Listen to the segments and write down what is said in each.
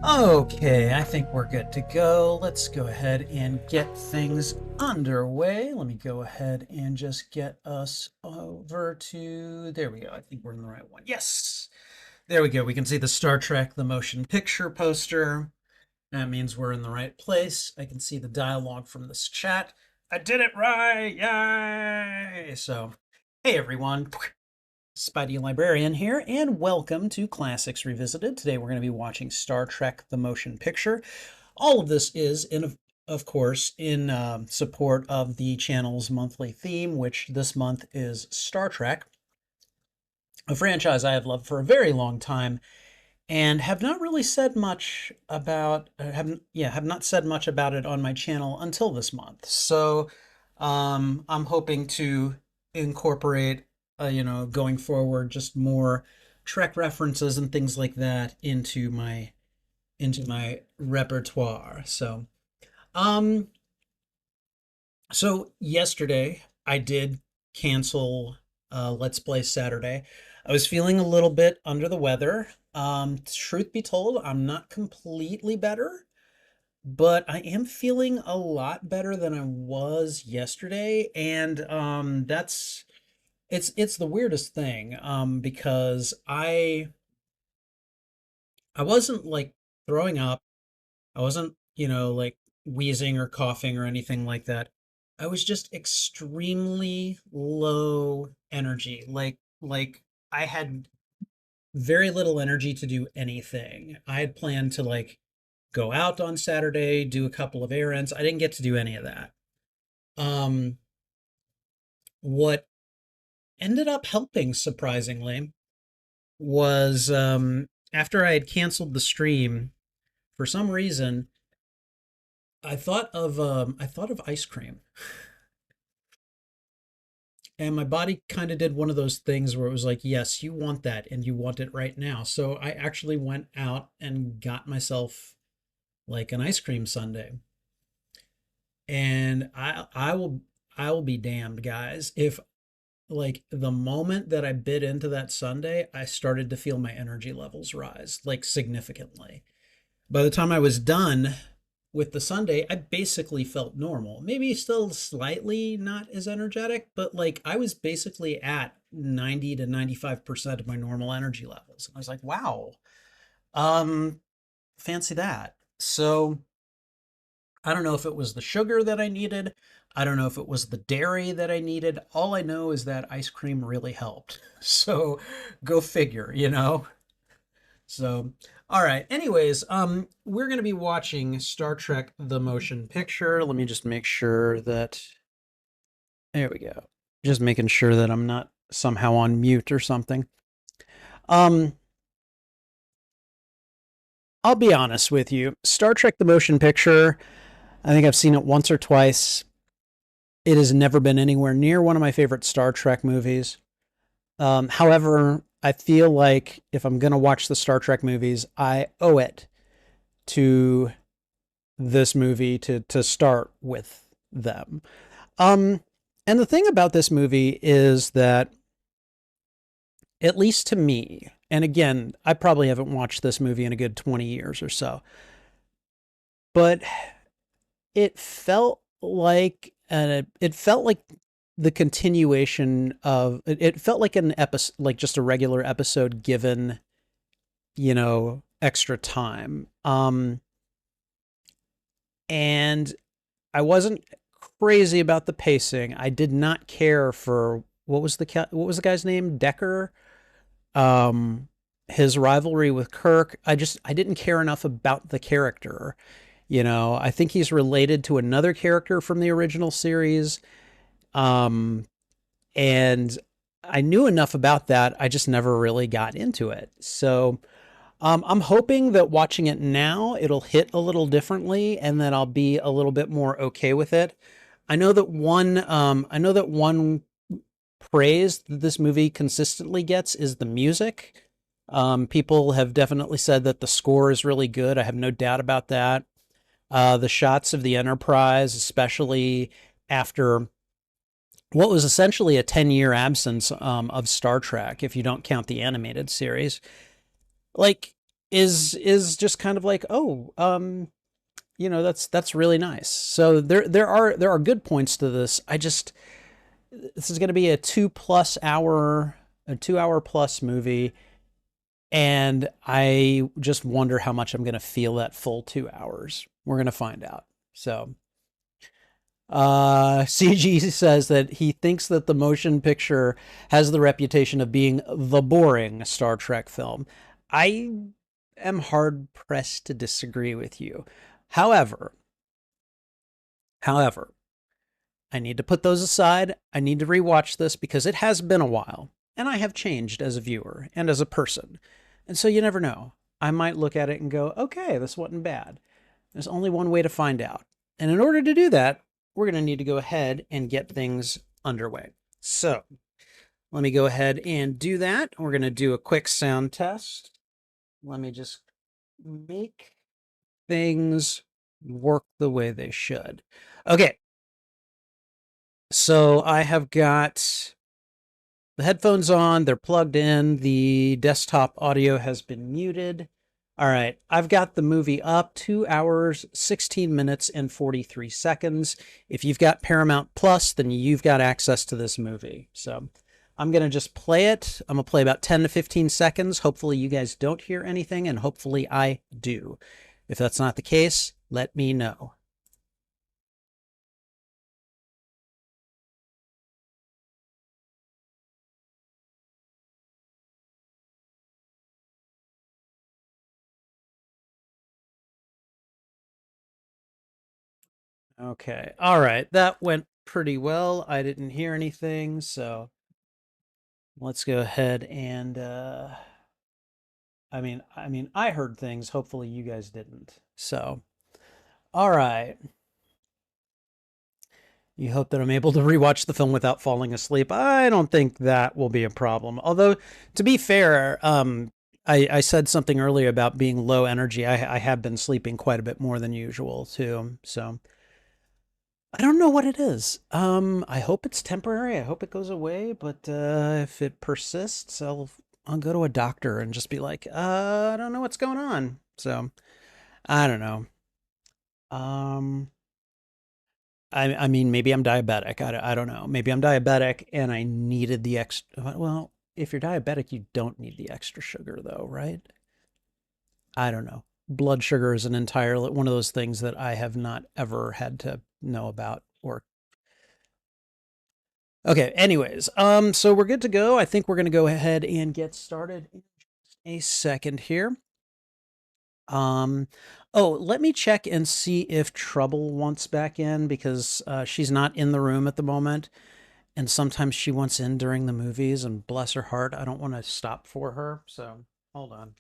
Okay, I think we're good to go. Let's go ahead and get things underway. Let me go ahead and just get us over to, there we go. I think we're in the right one. Yes. There we go. We can see the Star Trek the motion picture poster. That means we're in the right place. I can see the dialogue from this chat. I did it right. Yay. So, hey everyone. Spidey Librarian here, and welcome to Classics Revisited. Today we're going to be watching Star Trek the Motion Picture. All of this is, of course, in support of the channel's monthly theme, which this month is Star Trek, a franchise I have loved for a very long time, and have not really said much about, have not said much about it on my channel until this month. So I'm hoping to incorporate, going forward, just more Trek references and things like that into my repertoire. Um, so yesterday I did cancel Let's Play Saturday. I was feeling a little bit under the weather. Truth be told, I'm not completely better, but I am feeling a lot better than I was yesterday, and it's the weirdest thing because I wasn't like throwing up. I wasn't, like wheezing or coughing or anything like that. I was just extremely low energy. Like I had very little energy to do anything. I had planned to like go out on Saturday, do a couple of errands. I didn't get to do any of that. Um what ended up helping surprisingly was after I had canceled the stream, for some reason I thought of ice cream. And my body kind of did one of those things where it was like, yes, you want that and you want it right now. So I actually went out and got myself like an ice cream sundae. And I will be damned, guys, if like the moment that I bit into that sundae, I started to feel my energy levels rise like significantly. By the time I was done with the sundae, I basically felt normal. Maybe still slightly not as energetic, but like I was basically at 90 to 95% of my normal energy levels. And I was like, wow, um, fancy that. So I don't know if it was the sugar that I needed. I don't know if it was the dairy that I needed. All I know is that ice cream really helped. So go figure, you know? So, all right. Anyways, we're going to be watching Star Trek the Motion Picture. Let me just make sure that there we go. Just making sure that I'm not somehow on mute or something. Um, I'll be honest with you. Star Trek the Motion Picture, I think I've seen it once or twice. It has never been anywhere near one of my favorite Star Trek movies. However, I feel like if I'm going to watch the Star Trek movies, I owe it to this movie to start with them. Um, and the thing about this movie is that, at least to me, and again, I probably haven't watched this movie in a good 20 years or so, but it felt like the continuation of it felt like an episode, like just a regular episode given, extra time. And I wasn't crazy about the pacing. I did not care for what was the guy's name? Decker. Um, his rivalry with Kirk. I didn't care enough about the character. I think he's related to another character from the original series. Um, and I knew enough about that. I just never really got into it. So I'm hoping that watching it now, it'll hit a little differently, and that I'll be a little bit more okay with it. I know that one praise that this movie consistently gets is the music. People have definitely said that the score is really good. I have no doubt about that. The shots of the Enterprise, especially after what was essentially a 10-year absence of Star Trek, if you don't count the animated series. Like, is just kind of like, oh, you know, that's really nice. So there are good points to this. This is going to be a 2 hour plus movie, and I just wonder how much I'm going to feel that full 2 hours. We're going to find out. So CG says that he thinks that the motion picture has the reputation of being the boring Star Trek film. I am hard pressed to disagree with you. However, however, I need to put those aside. I need to rewatch this because it has been a while, and I have changed as a viewer and as a person. And so you never know. I might look at it and go, okay, this wasn't bad. There's only one way to find out. And in order to do that, we're going to need to go ahead and get things underway. So let me go ahead and do that. We're going to do a quick sound test. Let me just make things work the way they should. Okay. So I have got the headphones on, they're plugged in, the desktop audio has been muted. All right, I've got the movie up, 2 hours, 16 minutes, and 43 seconds. If you've got Paramount Plus, then you've got access to this movie. So I'm going to just play it. I'm going to play about 10 to 15 seconds. Hopefully you guys don't hear anything, and hopefully I do. If that's not the case, let me know. Okay. All right. That went pretty well. I didn't hear anything, so let's go ahead and I heard things. Hopefully you guys didn't. So, all right. You hope that I'm able to rewatch the film without falling asleep. I don't think that will be a problem. Although, to be fair, I said something earlier about being low energy. I have been sleeping quite a bit more than usual too. So I don't know what it is. I hope it's temporary. I hope it goes away. But if it persists, I'll go to a doctor and just be like, I don't know what's going on. So I don't know. Um, I mean, maybe I'm diabetic. I don't know. Maybe I'm diabetic and I needed the extra. Well, if you're diabetic, you don't need the extra sugar, though, right? I don't know. Blood sugar is an entire one of those things that I have not ever had to know about or okay, anyways, so we're good to go. I think we're going to go ahead and get started in just a second here. Oh, let me check and see if Trouble wants back in because she's not in the room at the moment. And sometimes she wants in during the movies, and bless her heart, I don't want to stop for her. So hold on.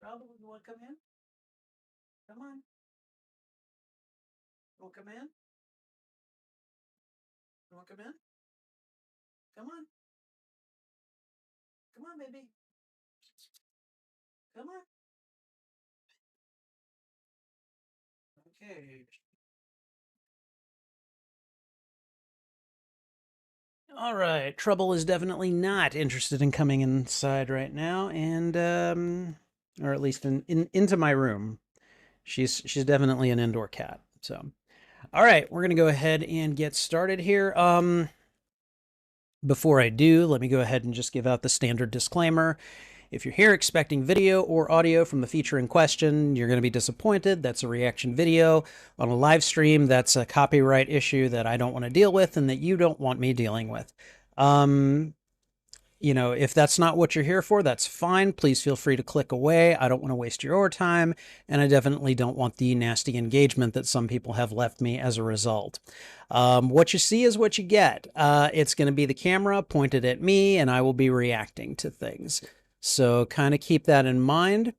Trouble, you want to come in? Come on. You want to come in? You want to come in? Come on. Come on, baby. Come on. Okay. All right. Trouble is definitely not interested in coming inside right now, and or at least into my room. She's definitely an indoor cat. So, all right, we're gonna go ahead and get started here. Before I do, let me go ahead and just give out the standard disclaimer. If you're here expecting video or audio from the feature in question, you're going to be disappointed. That's a reaction video on a live stream. That's a copyright issue that I don't want to deal with and that you don't want me dealing with. You know, if that's not what you're here for, that's fine. Please feel free to click away. I don't want to waste your time, and I definitely don't want the nasty engagement that some people have left me as a result. What you see is what you get. It's going to be the camera pointed at me, and I will be reacting to things. So kind of keep that in mind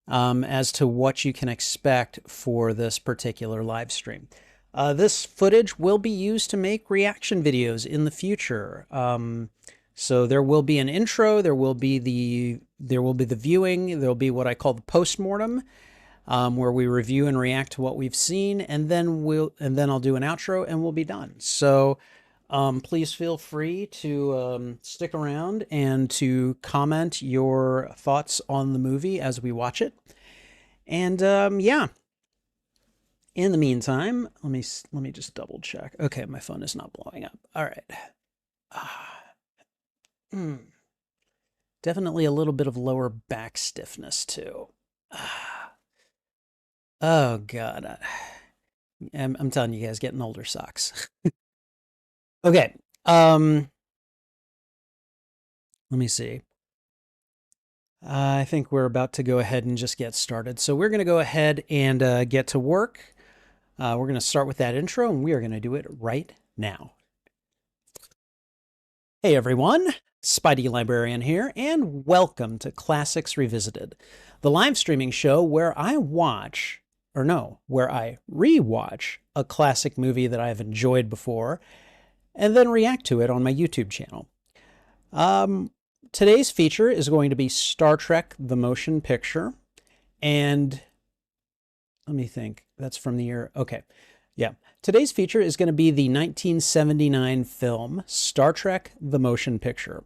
as to what you can expect for this particular live stream. This footage will be used to make reaction videos in the future. So there will be an intro, there will be the viewing, there'll be what I call the postmortem, where we review and react to what we've seen, and then I'll do an outro and we'll be done. So please feel free to stick around and to comment your thoughts on the movie as we watch it. And yeah. In the meantime, let me just double check. Okay, my phone is not blowing up. All right. Definitely a little bit of lower back stiffness too. Oh God. I'm telling you guys, getting older sucks. Okay. Let me see. I think we're about to go ahead and just get started. So we're going to go ahead and get to work. We're going to start with that intro, and we are going to do it right now. Hey everyone, Spidey Librarian here, and welcome to Classics Revisited, the live streaming show where I rewatch a classic movie that I've enjoyed before, and then react to it on my YouTube channel. Today's feature is going to be Star Trek: The Motion Picture, and let me think. That's from the year. Okay. Yeah. Today's feature is going to be the 1979 film Star Trek: The Motion Picture.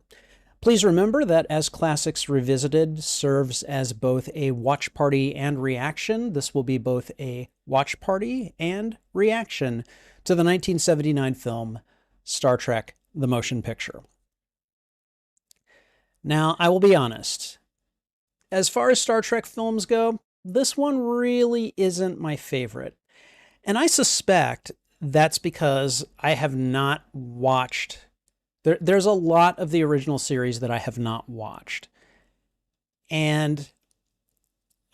Please remember that as Classics Revisited serves as both a watch party and reaction, this will be both a watch party and reaction to the 1979 film Star Trek: The Motion Picture. Now, I will be honest. As far as Star Trek films go, this one really isn't my favorite. And I suspect that's because I have not watched... There's a lot of the original series that I have not watched. And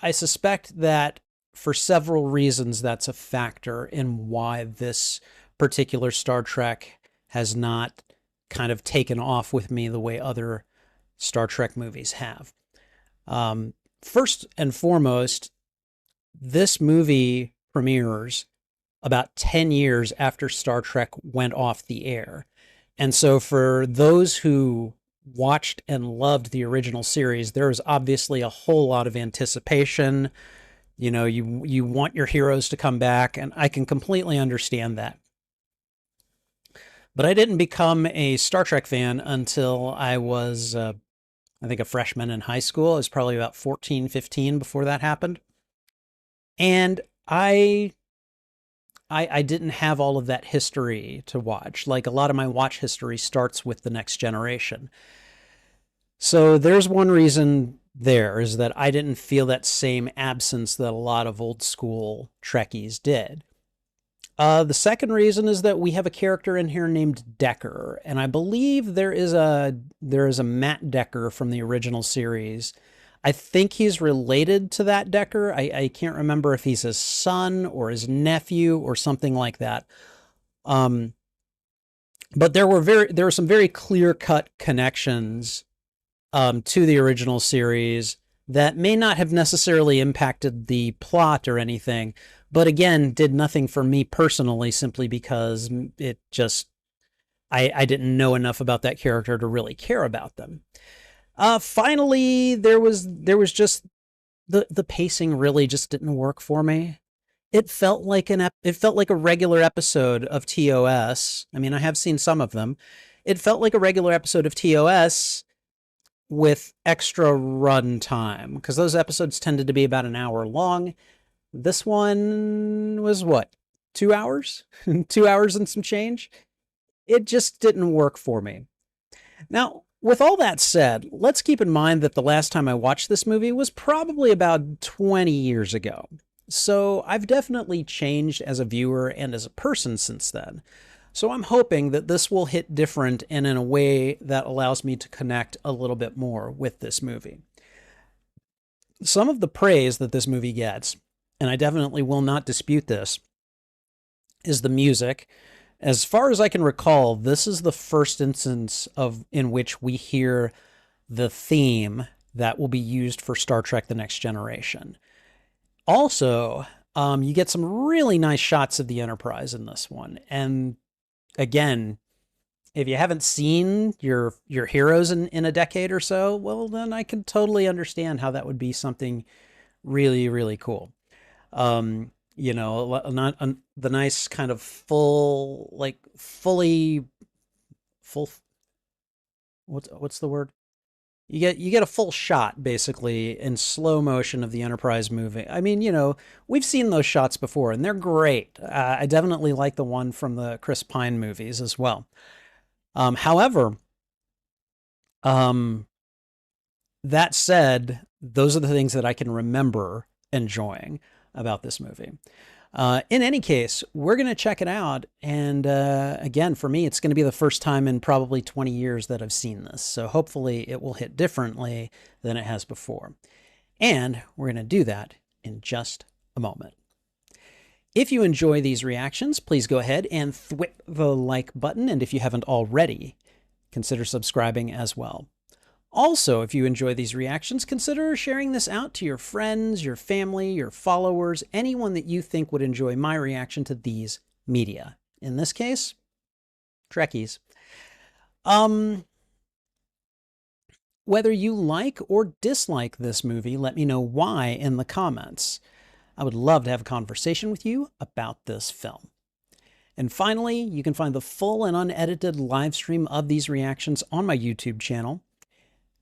I suspect that for several reasons that's a factor in why this particular Star Trek has not kind of taken off with me the way other Star Trek movies have. First and foremost, this movie premieres about 10 years after Star Trek went off the air. And so for those who watched and loved the original series, there is obviously a whole lot of anticipation. You know, you want your heroes to come back, and I can completely understand that. But I didn't become a Star Trek fan until I was, I think, a freshman in high school. I was probably about 14, 15 before that happened. And I didn't have all of that history to watch. Like, a lot of my watch history starts with The Next Generation. So there's one reason there, is that I didn't feel that same absence that a lot of old school Trekkies did. The second reason is that we have a character in here named Decker, and I believe there is a Matt Decker from the original series. I think he's related to that Decker. I can't remember if he's his son or his nephew or something like that. But there were some very clear-cut connections to the original series that may not have necessarily impacted the plot or anything, but again, did nothing for me personally, simply because it just, I didn't know enough about that character to really care about them. Finally, there was just the pacing really just didn't work for me. It felt like a regular episode of TOS. I mean, I have seen some of them. It felt like a regular episode of TOS with extra run time, because those episodes tended to be about an hour long. This one was what, 2 hours? 2 hours and some change? It just didn't work for me. Now, with all that said, let's keep in mind that the last time I watched this movie was probably about 20 years ago. So I've definitely changed as a viewer and as a person since then. So I'm hoping that this will hit different and in a way that allows me to connect a little bit more with this movie. Some of the praise that this movie gets, and I definitely will not dispute this, is the music. As far as I can recall, this is the first instance in which we hear the theme that will be used for Star Trek: The Next Generation. Also, you get some really nice shots of the Enterprise in this one. And again, if you haven't seen your heroes in a decade or so, well, then I can totally understand how that would be something really, really cool. Not the nice kind of full, like fully full. What's the word? You get a full shot basically in slow motion of the Enterprise moving. I mean, we've seen those shots before and they're great. I definitely like the one from the Chris Pine movies as well. However, um, that said, those are the things that I can remember enjoying about this movie. In any case, we're going to check it out. And again, for me, it's going to be the first time in probably 20 years that I've seen this. So hopefully it will hit differently than it has before. And we're going to do that in just a moment. If you enjoy these reactions, please go ahead and thwip the like button. And if you haven't already, consider subscribing as well. Also, if you enjoy these reactions, consider sharing this out to your friends, your family, your followers, anyone that you think would enjoy my reaction to these media. In this case, Trekkies. Whether you like or dislike this movie, let me know why in the comments. I would love to have a conversation with you about this film. And finally, you can find the full and unedited live stream of these reactions on my YouTube channel.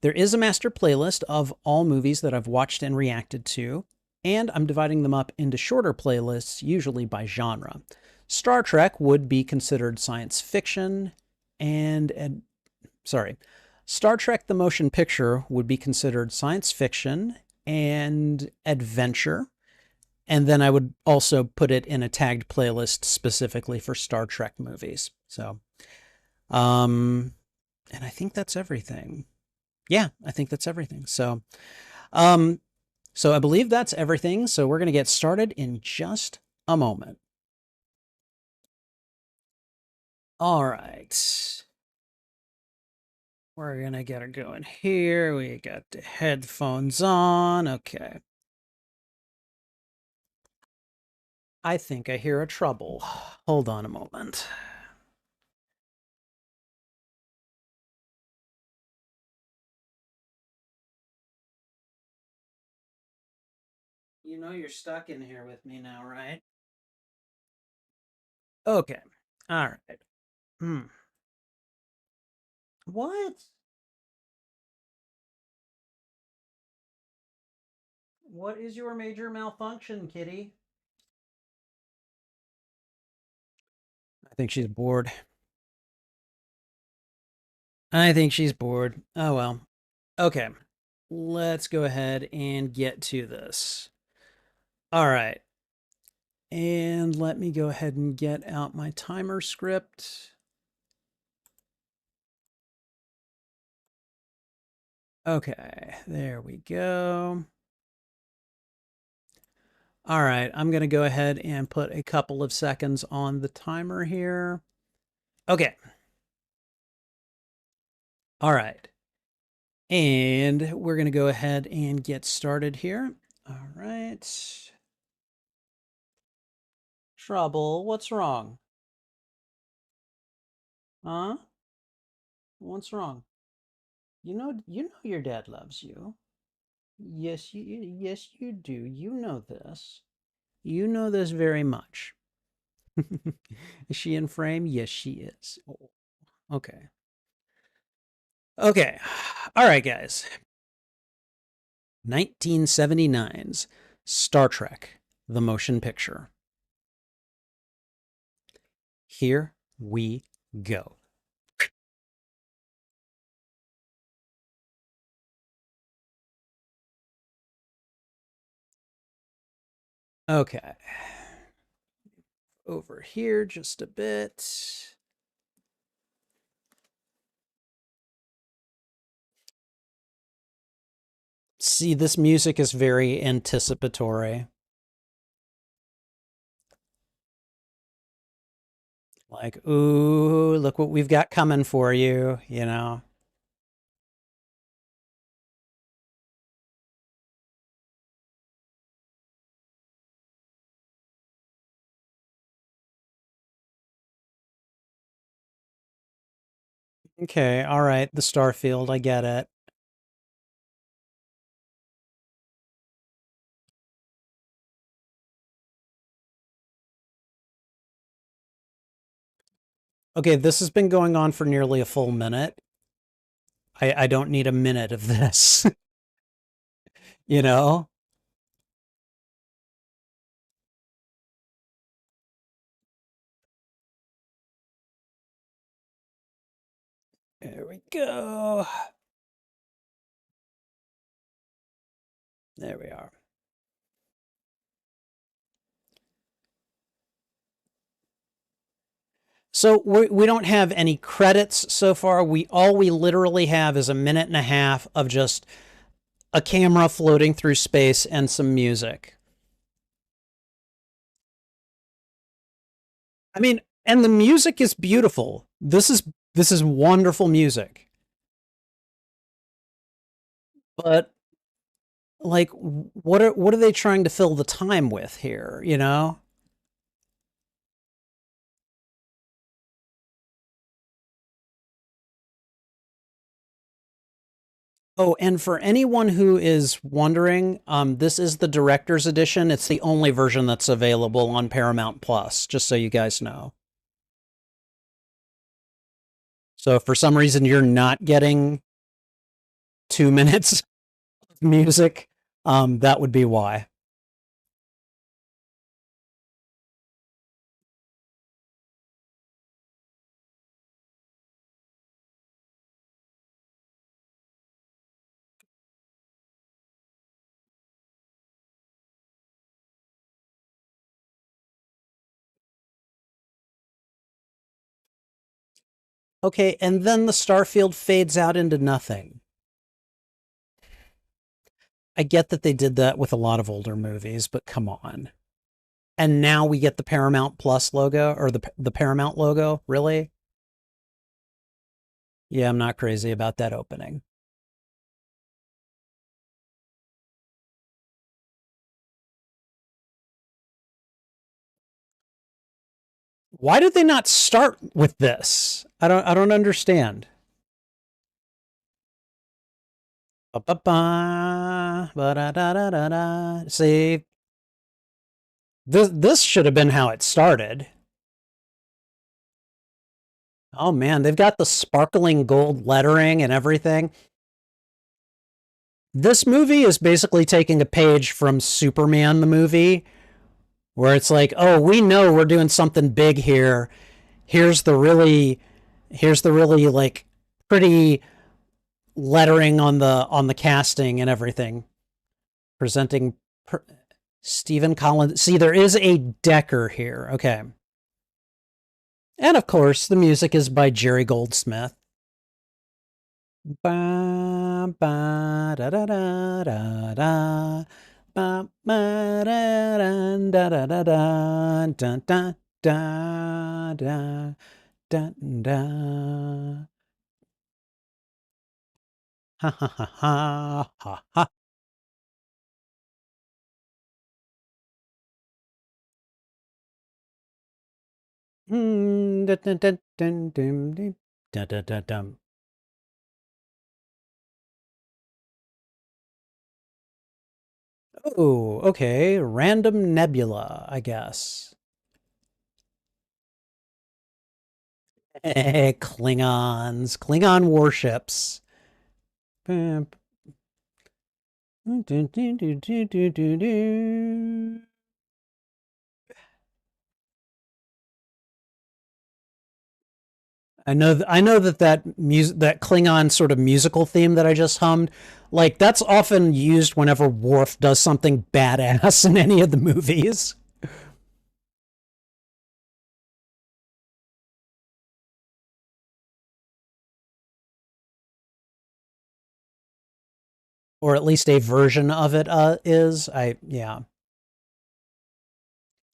There is a master playlist of all movies that I've watched and reacted to, and I'm dividing them up into shorter playlists, usually by genre. Star Trek would be considered science fiction, Star Trek the Motion Picture would be considered science fiction and adventure. And then I would also put it in a tagged playlist specifically for Star Trek movies. So, and I think that's everything. Yeah, I think that's everything. So I believe that's everything. So we're going to get started in just a moment. All right. We're going to get her going here. We got the headphones on. Okay. I think I hear a trouble. Hold on a moment. You know you're stuck in here with me now, right? Okay. All right. What? What is your major malfunction, kitty? I think she's bored. I think she's bored. Oh well. Okay. Let's go ahead and get to this. All right. And let me go ahead and get out my timer script. Okay, there we go. All right, I'm going to go ahead and put a couple of seconds on the timer here. Okay. All right. And we're going to go ahead and get started here. All right. Trouble, what's wrong? Huh? What's wrong? You know your dad loves you. Yes you do. You know this. You know this very much. Is she in frame? Yes, she is. Oh, okay. Okay. All right, guys. 1979's Star Trek, the motion picture. Here we go. Okay. Over here just a bit. See, this music is very anticipatory. Like, ooh, look what we've got coming for you, you know? Okay, all right, the Starfield, I get it. Okay, this has been going on for nearly a full minute. I don't need a minute of this. You know? There we go. There we are. So we don't have any credits so far. We literally have is a minute and a half of just a camera floating through space and some music. I mean, and the music is beautiful. This is wonderful music. But like what are they trying to fill the time with here, you know? Oh, and for anyone who is wondering, this is the director's edition. It's the only version that's available on Paramount Plus, just so you guys know. So if for some reason you're not getting 2 minutes of music, that would be why. Okay, and then the starfield fades out into nothing. I get that they did that with a lot of older movies, but come on. And now we get the Paramount Plus logo or the Paramount logo, really? Yeah, I'm not crazy about that opening. Why did they not start with this? I don't understand. See, this should have been how it started. Oh man, they've got the sparkling gold lettering and everything. This movie is basically taking a page from Superman the movie, where it's like, "Oh, we know we're doing something big here. Here's the really here's the really like pretty lettering on the casting and everything." Presenting Stephen Collins. See, there is a Decker here. Okay. And of course, the music is by Jerry Goldsmith. Ba, ba, da, da, da, da, da. Ba, ba, da, da, da, da, da, da, da, da, da, da, da, da. Ha ha ha ha ha ha. Da, da, da, dum, dum, dum, da, da, da, dum. Oh, okay. Random nebula, I guess. Klingons, Klingon warships. I know that Klingon sort of musical theme that I just hummed, like that's often used whenever Worf does something badass in any of the movies, or at least a version of it is. Yeah.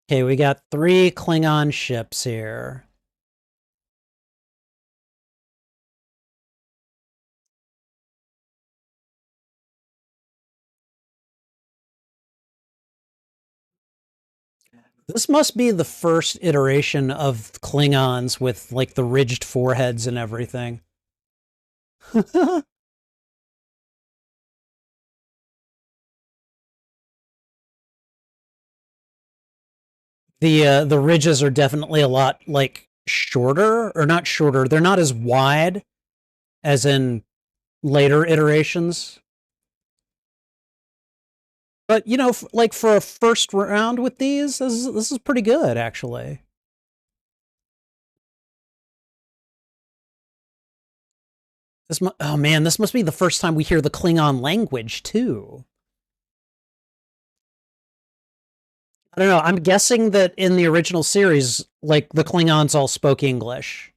Okay, we got 3 Klingon ships here. This must be the first iteration of Klingons with like the ridged foreheads and everything. The ridges are definitely a lot like shorter, or not shorter, they're not as wide as in later iterations. But, you know, like for a first round with these, this is pretty good, actually. Oh man, this must be the first time we hear the Klingon language, too. I don't know. I'm guessing that in the original series, like, the Klingons all spoke English.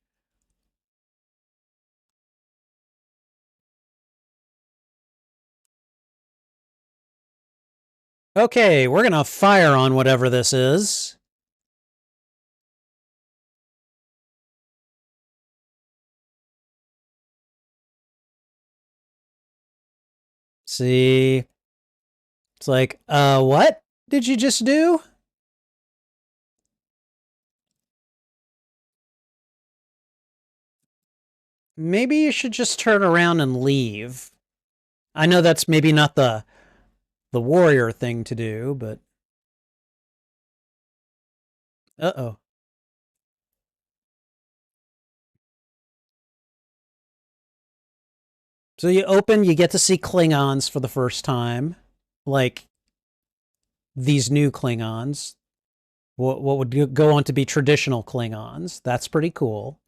Okay, we're gonna fire on whatever this is. See? It's like, what did you just do? Maybe you should just turn around and leave. I know that's maybe not the warrior thing to do, but... Uh-oh. So you open, you get to see Klingons for the first time. Like, these new Klingons. What would go on to be traditional Klingons. That's pretty cool.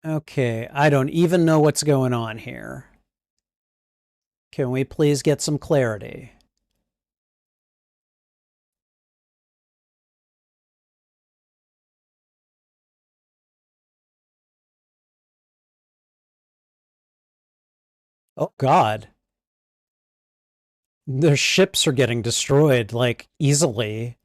Okay, I don't even know what's going on here. Can we please get some clarity? Oh, God. Their ships are getting destroyed, like, easily.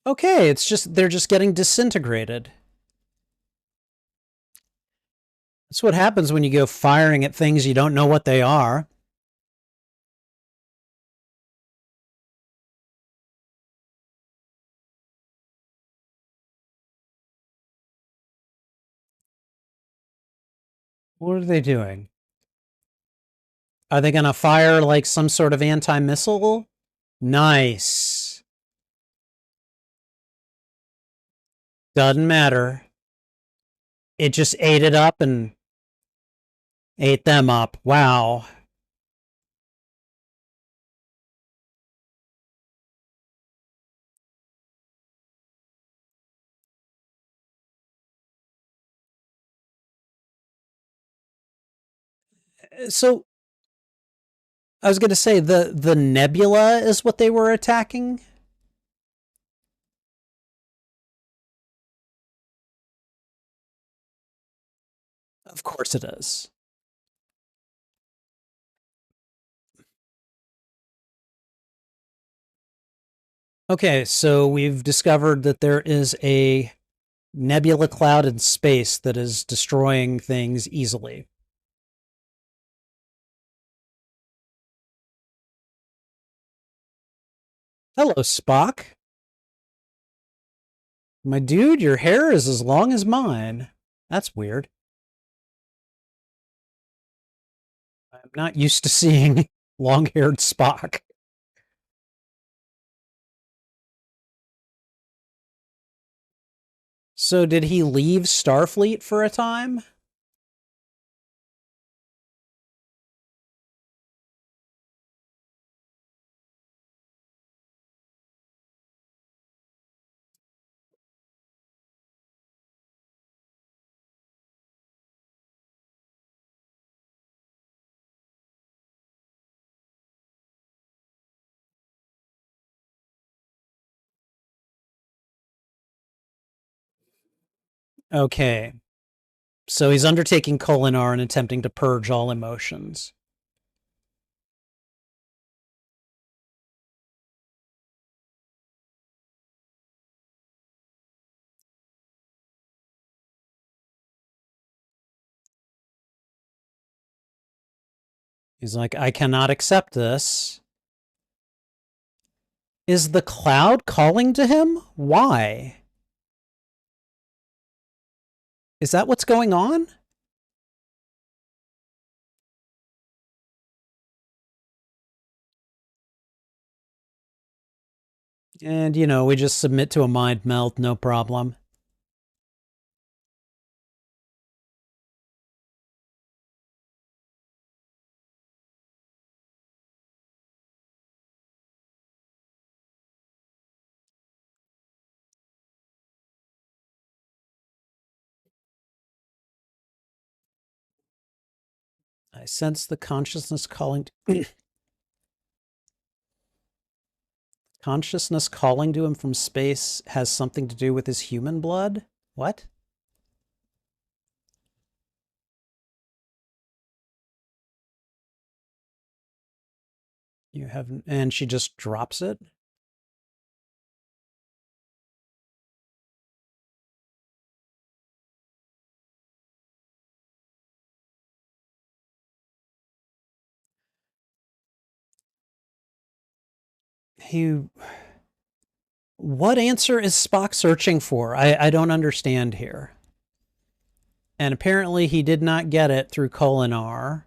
Okay, it's just, they're just getting disintegrated. That's what happens when you go firing at things you don't know what they are. What are they doing? Are they going to fire, like, some sort of anti-missile? Nice. Doesn't matter. It just ate it up and ate them up. Wow. So, I was going to say, the nebula is what they were attacking? Of course it is. Okay, so we've discovered that there is a nebula cloud in space that is destroying things easily. Hello, Spock. My dude, your hair is as long as mine. That's weird. I'm not used to seeing long-haired Spock. So did he leave Starfleet for a time? Okay. So he's undertaking Kolinar and attempting to purge all emotions. He's like, I cannot accept this. Is the cloud calling to him? Why? Is that what's going on? And, you know, we just submit to a mind meld, no problem. I sense the consciousness calling. Consciousness calling to him from space has something to do with his human blood? What? You haven't. And she just drops it? He. What answer is Spock searching for? I don't understand here. And apparently he did not get it through Kolinar.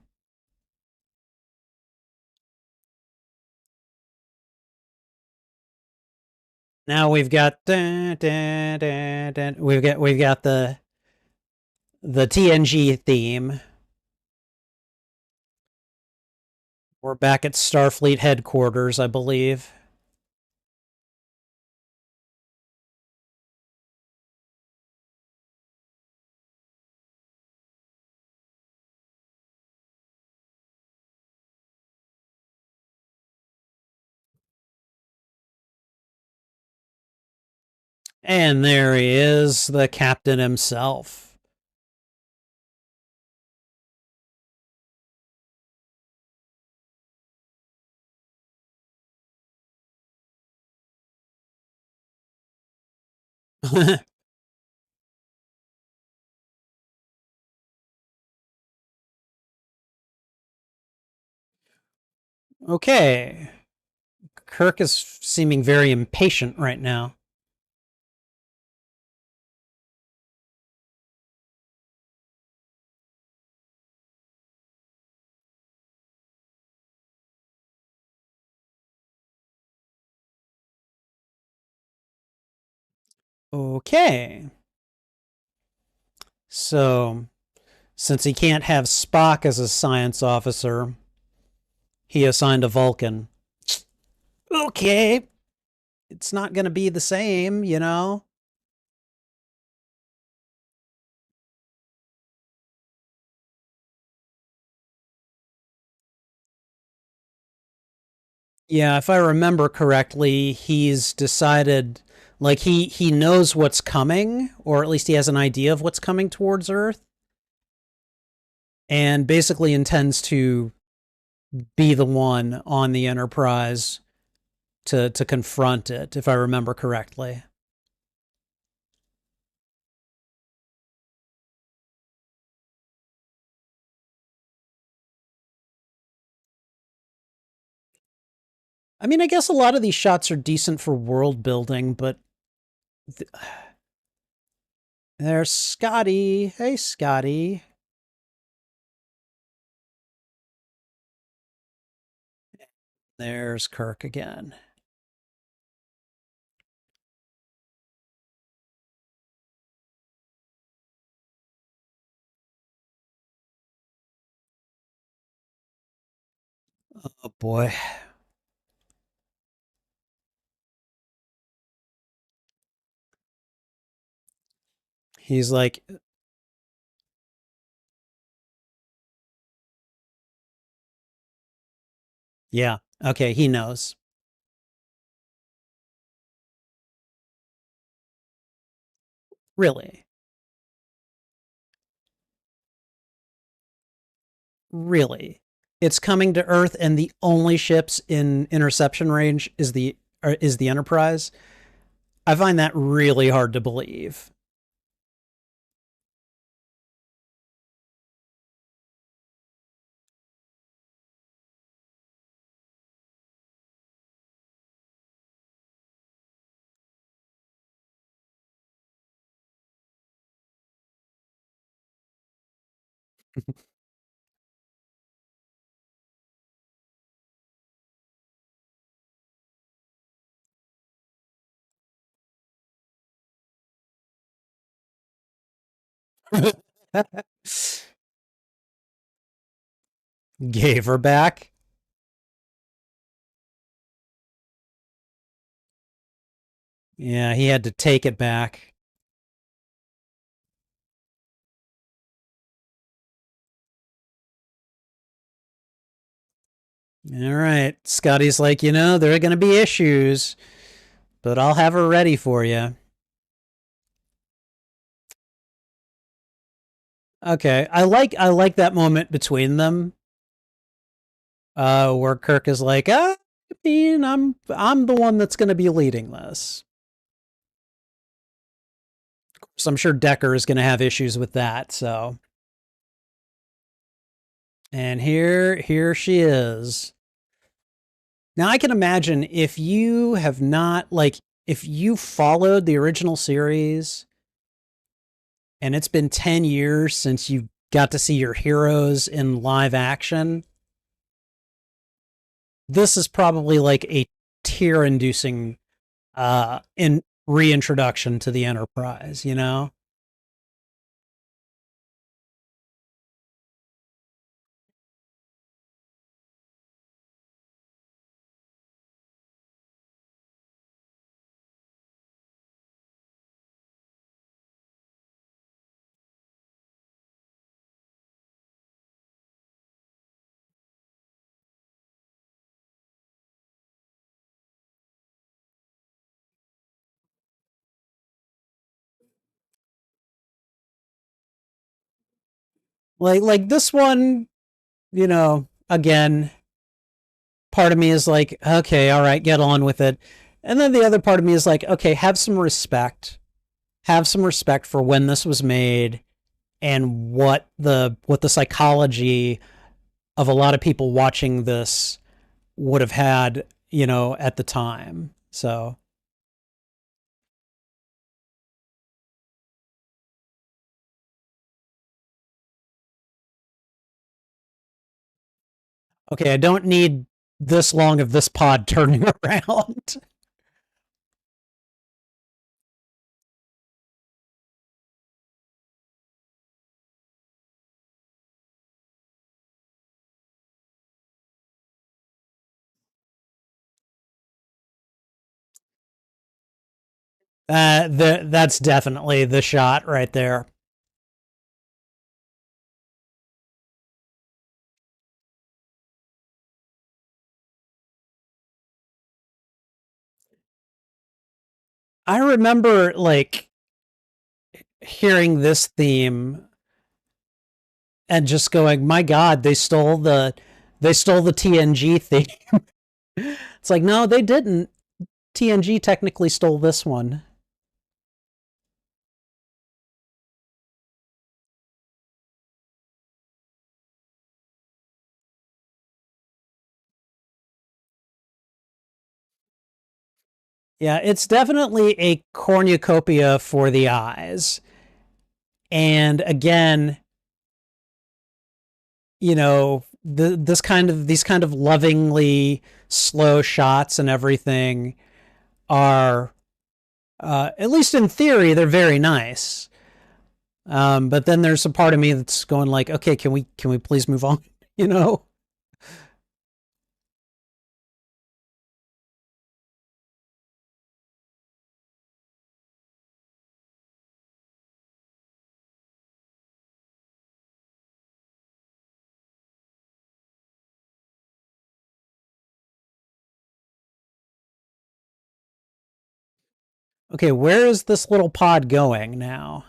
Now we've got we've got the TNG theme. We're back at Starfleet headquarters, I believe. And there he is, the captain himself. Okay. Kirk is seeming very impatient right now. Okay. So, since he can't have Spock as a science officer, he assigned a Vulcan. Okay. It's not going to be the same, you know? Yeah, if I remember correctly, he's decided like he knows what's coming, or at least he has an idea of what's coming towards Earth, and basically intends to be the one on the Enterprise to confront it, if I remember correctly. I mean, I guess a lot of these shots are decent for world building, but there's Scotty. Hey, Scotty. There's Kirk again. Oh boy. He's like, yeah, okay, he knows. Really? Really? It's coming to Earth, and the only ships in interception range is the Enterprise. I find that really hard to believe. Gave her back. Yeah, he had to take it back. All right. Scotty's like, there are going to be issues, but I'll have her ready for you. Okay. I like that moment between them, where Kirk is like, I mean, I'm the one that's going to be leading this. So I'm sure Decker is going to have issues with that. So, and here she is. Now I can imagine if you have not like if you followed the original series and it's been 10 years since you got to see your heroes in live action, this is probably like a tear inducing in reintroduction to the Enterprise. Like this one, again, part of me is like, okay, all right, get on with it. And then the other part of me is like, okay, have some respect. Have some respect for when this was made and what the psychology of a lot of people watching this would have had, at the time. So, okay, I don't need this long of this pod turning around. That's definitely the shot right there. I remember like hearing this theme and just going, "My God, they stole the TNG theme." It's like, no, they didn't. TNG technically stole this one. Yeah, it's definitely a cornucopia for the eyes. And again, these kind of lovingly slow shots and everything are, at least in theory, they're very nice. But then there's a part of me that's going like, okay, can we please move on? You know? Okay, where is this little pod going now?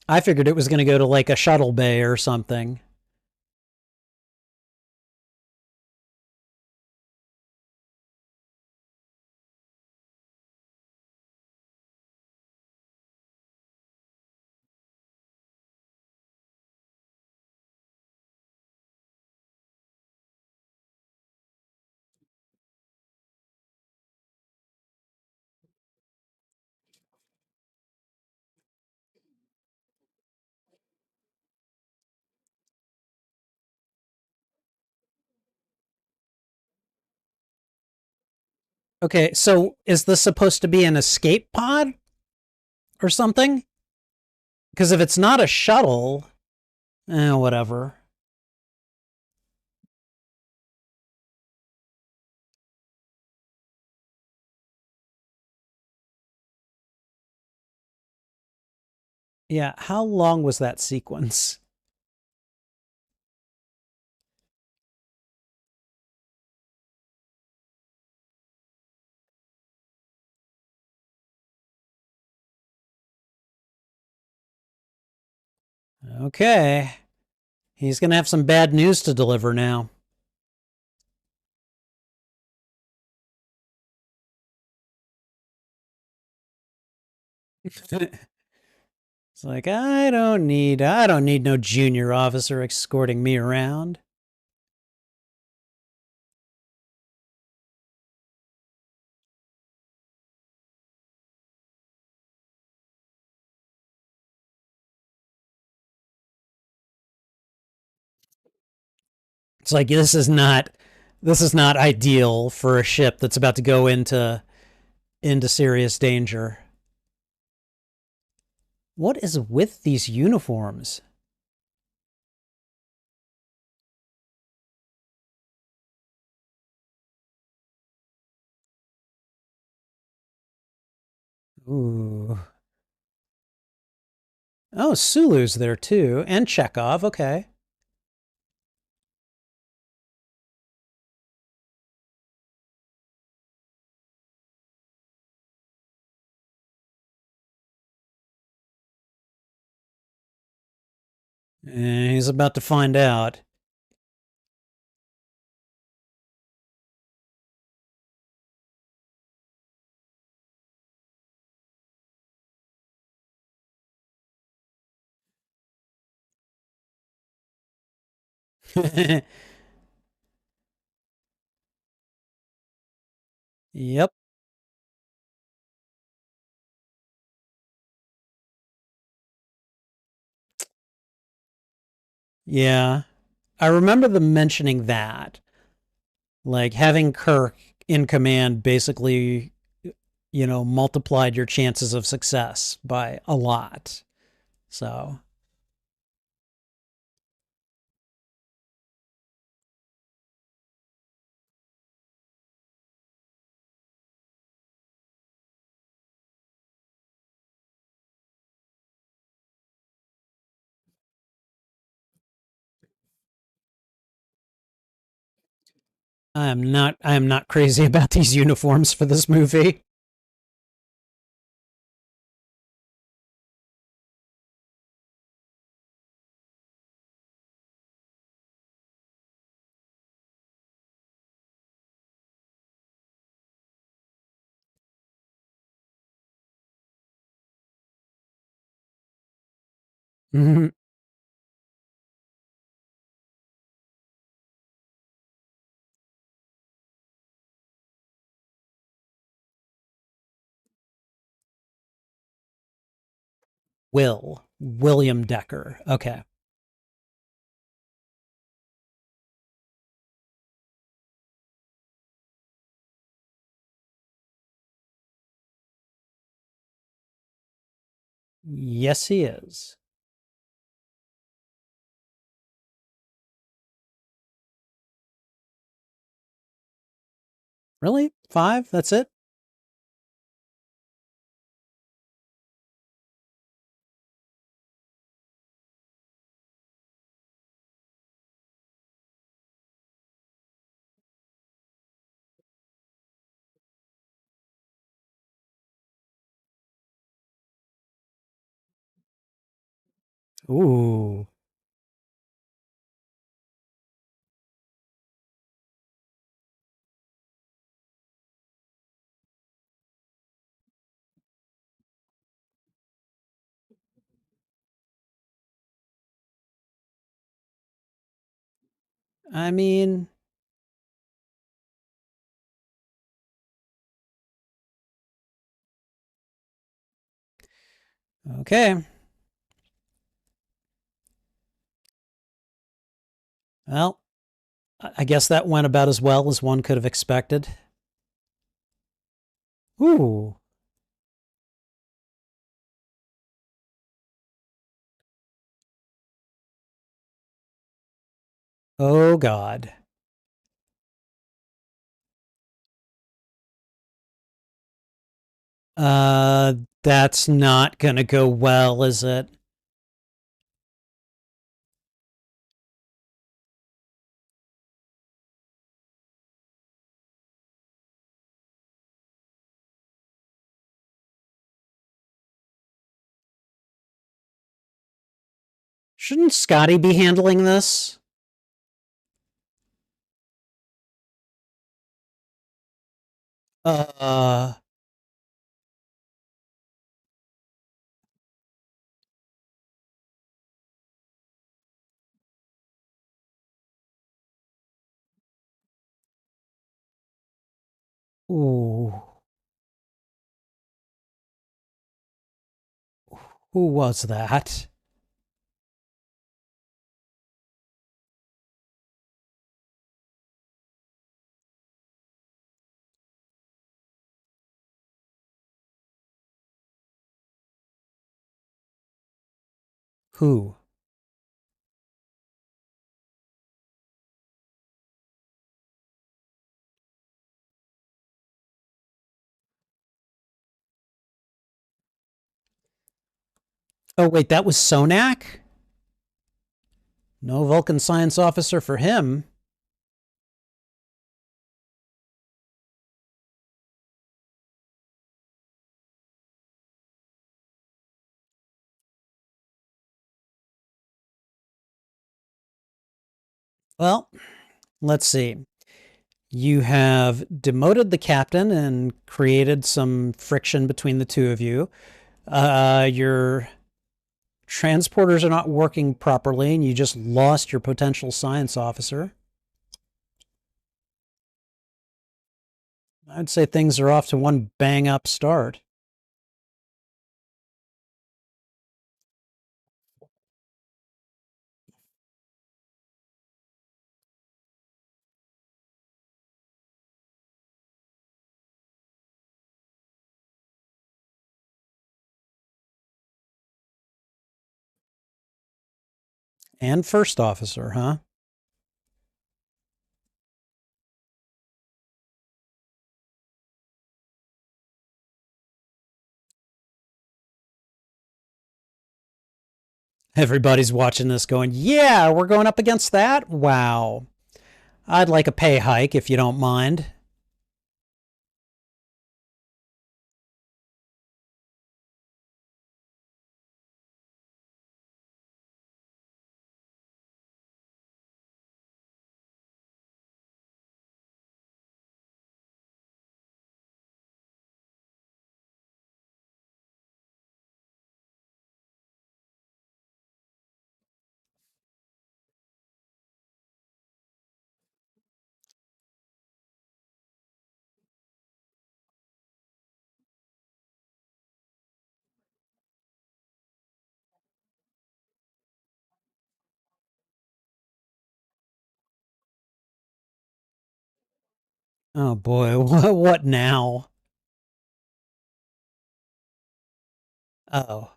I figured it was going to go to like a shuttle bay or something. Okay, so is this supposed to be an escape pod or something? Because if it's not a shuttle, whatever. Yeah, how long was that sequence? Okay. He's going to have some bad news to deliver now. It's like, I don't need no junior officer escorting me around. It's like this is not ideal for a ship that's about to go into serious danger. What is with these uniforms? Ooh. Oh, Sulu's there too, and Chekhov. Okay. He's about to find out. Yep. Yeah. I remember them mentioning that. Like having Kirk in command basically, multiplied your chances of success by a lot. So, I am not crazy about these uniforms for this movie. William Decker. Okay. Yes, he is. Really? 5? That's it? Ooh. I mean, okay. Well, I guess that went about as well as one could have expected. Ooh. Oh, God. Uh, that's not gonna go well, is it? Shouldn't Scotty be handling this? Uh, ooh. Who was that? Who? Oh, wait, that was Sonak? No Vulcan science officer for him. Well, let's see. You have demoted the captain and created some friction between the two of you. Your transporters are not working properly, and you just lost your potential science officer. I'd say things are off to one bang up start. And first officer, huh? Everybody's watching this going, yeah, we're going up against that? Wow. I'd like a pay hike if you don't mind. Oh boy, what now? Oh.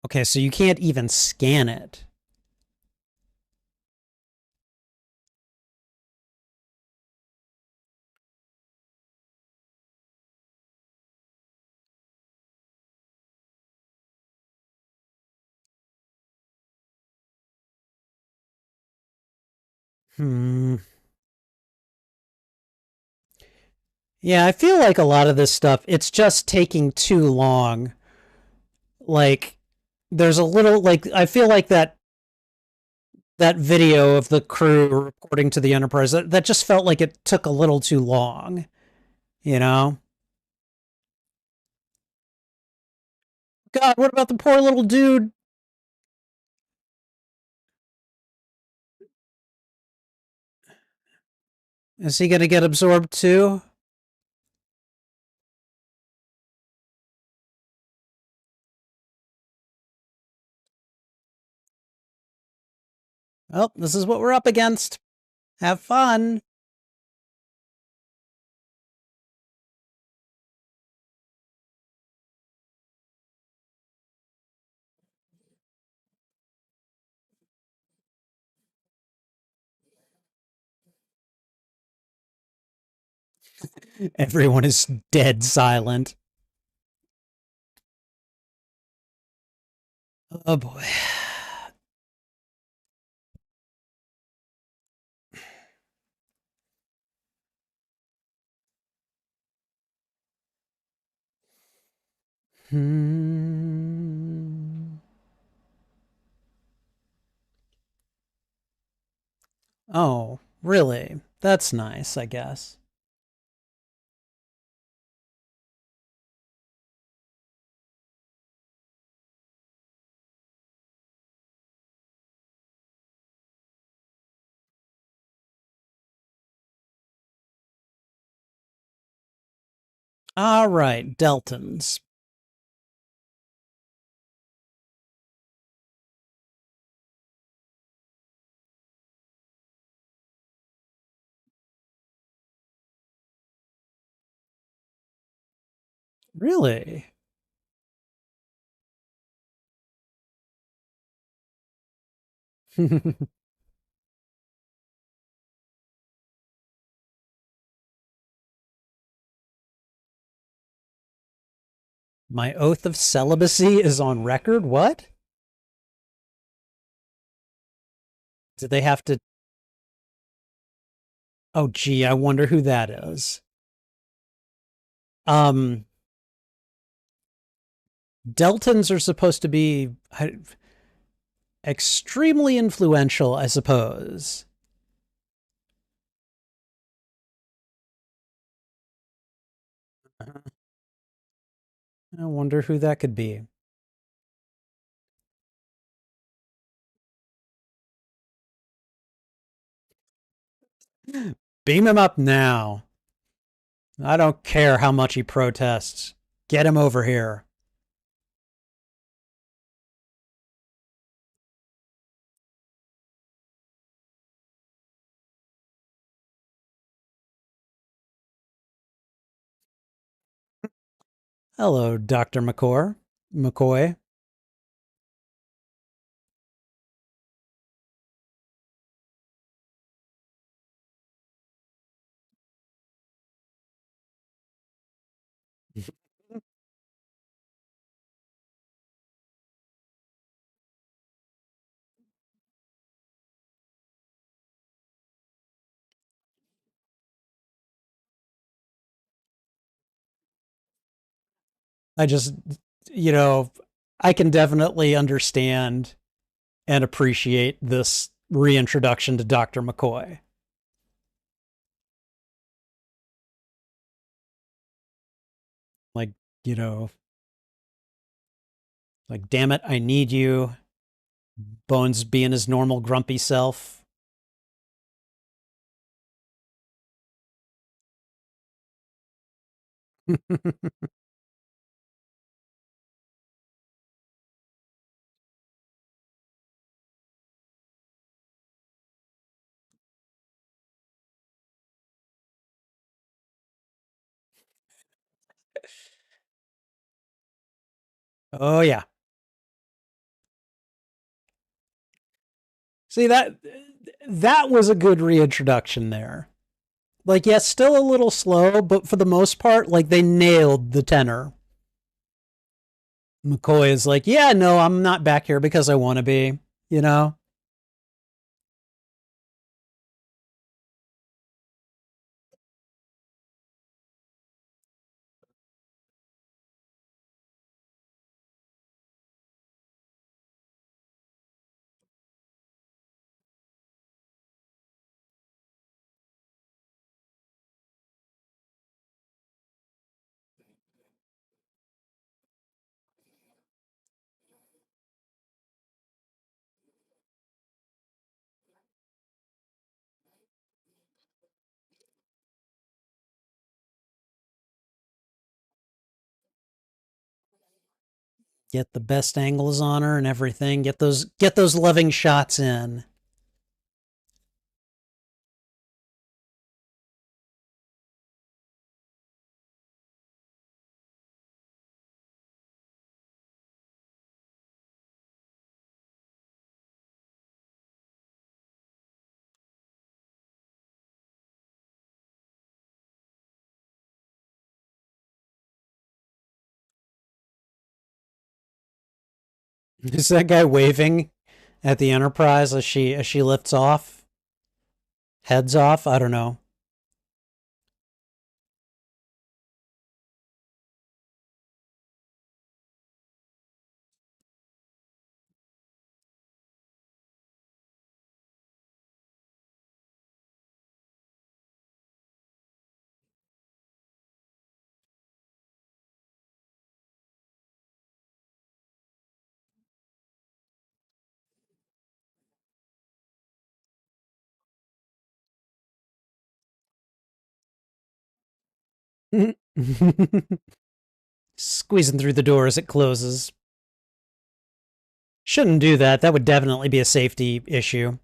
Okay, so you can't even scan it. Hmm. Yeah, I feel like a lot of this stuff, it's just taking too long. Like, there's a little, like, I feel like that video of the crew reporting to the Enterprise, that just felt like it took a little too long, you know? God, what about the poor little dude? Is he going to get absorbed too? Oh, this is what we're up against. Have fun. Everyone is dead silent. Oh boy. Hmm. Oh, really? That's nice, I guess. All right, Deltons. Really? My oath of celibacy is on record? What? Did they have to? Oh, gee, I wonder who that is. Um, Deltons are supposed to be extremely influential, I suppose. I wonder who that could be. Beam him up now. I don't care how much he protests. Get him over here. Hello, Dr. McCoy. I just, you know, I can definitely understand and appreciate this reintroduction to Dr. McCoy. Like, you know, like, damn it, I need you. Bones being his normal grumpy self. Oh, yeah. See, that was a good reintroduction there. Like, yes, still a little slow, but for the most part, like, they nailed the tenor. McCoy is like, yeah, no, I'm not back here because I want to be, you know? Get the best angles on her and everything. Get those loving shots in. Is that guy waving at the Enterprise as she lifts off? Heads off? I don't know. Squeezing through the door as it closes. Shouldn't do that. That would definitely be a safety issue.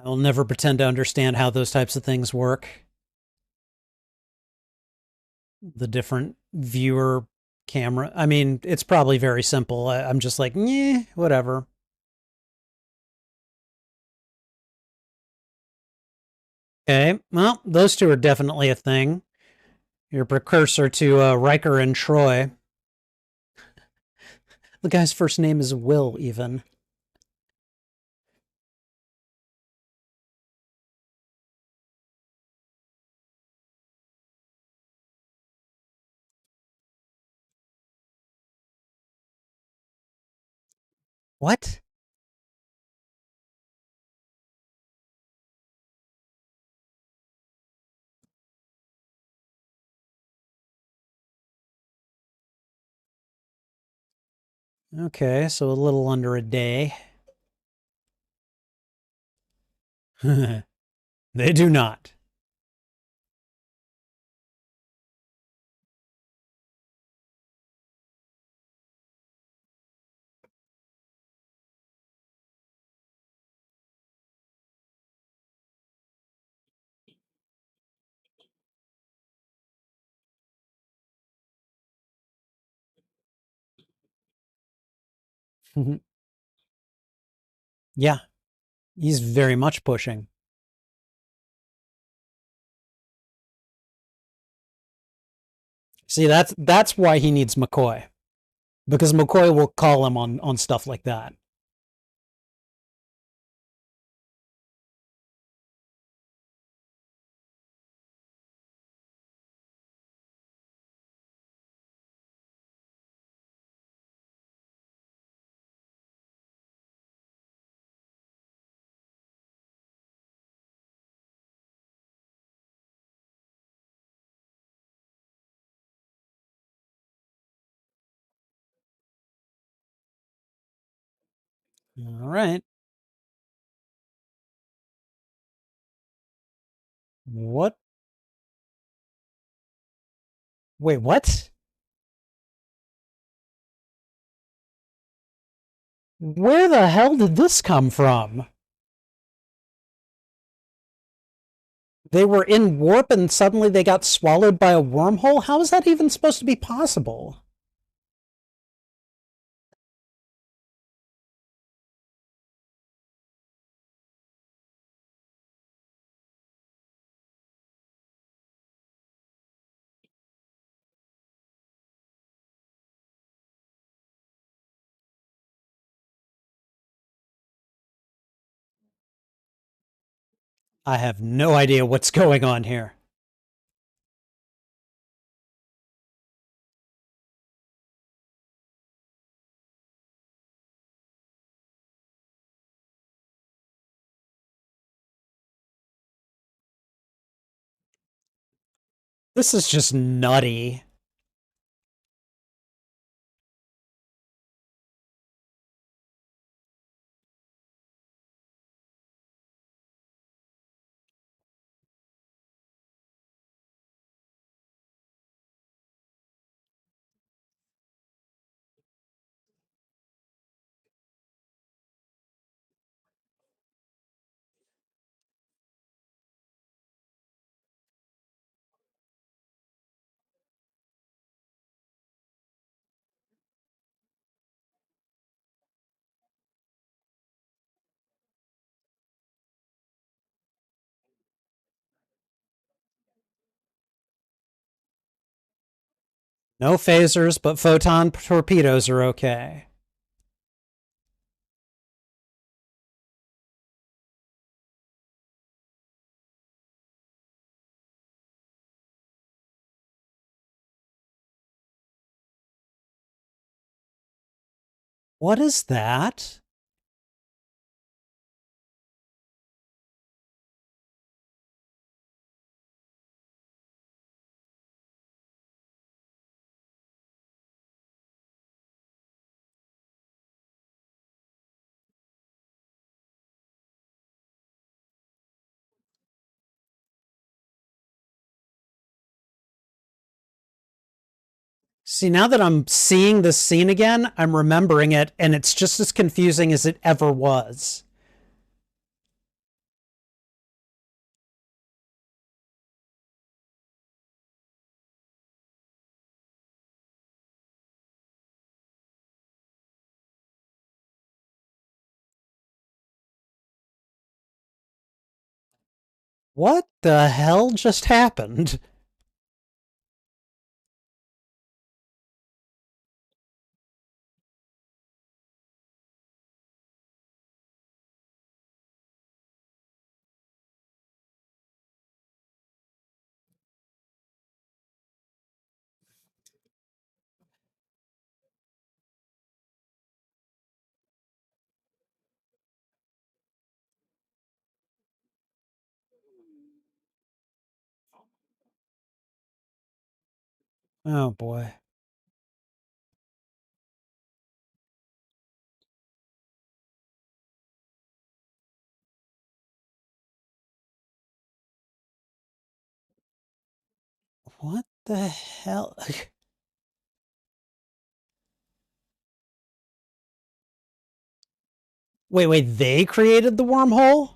I will never pretend to understand how those types of things work. The different viewer camera. I mean, it's probably very simple. I'm just like, yeah, whatever. Okay, well, those two are definitely a thing. Your precursor to Riker and Troy. The guy's first name is Will, even. What? Okay, so a little under a day. They do not. Yeah, he's very much pushing. See, that's why he needs McCoy. Because McCoy will call him on stuff like that. All right. What? Wait, what? Where the hell did this come from? They were in warp and suddenly they got swallowed by a wormhole? How is that even supposed to be possible? I have no idea what's going on here. This is just nutty. No phasers, but photon torpedoes are okay. What is that? See, now that I'm seeing this scene again, I'm remembering it, and it's just as confusing as it ever was. What the hell just happened? Oh boy. What the hell? Wait, they created the wormhole?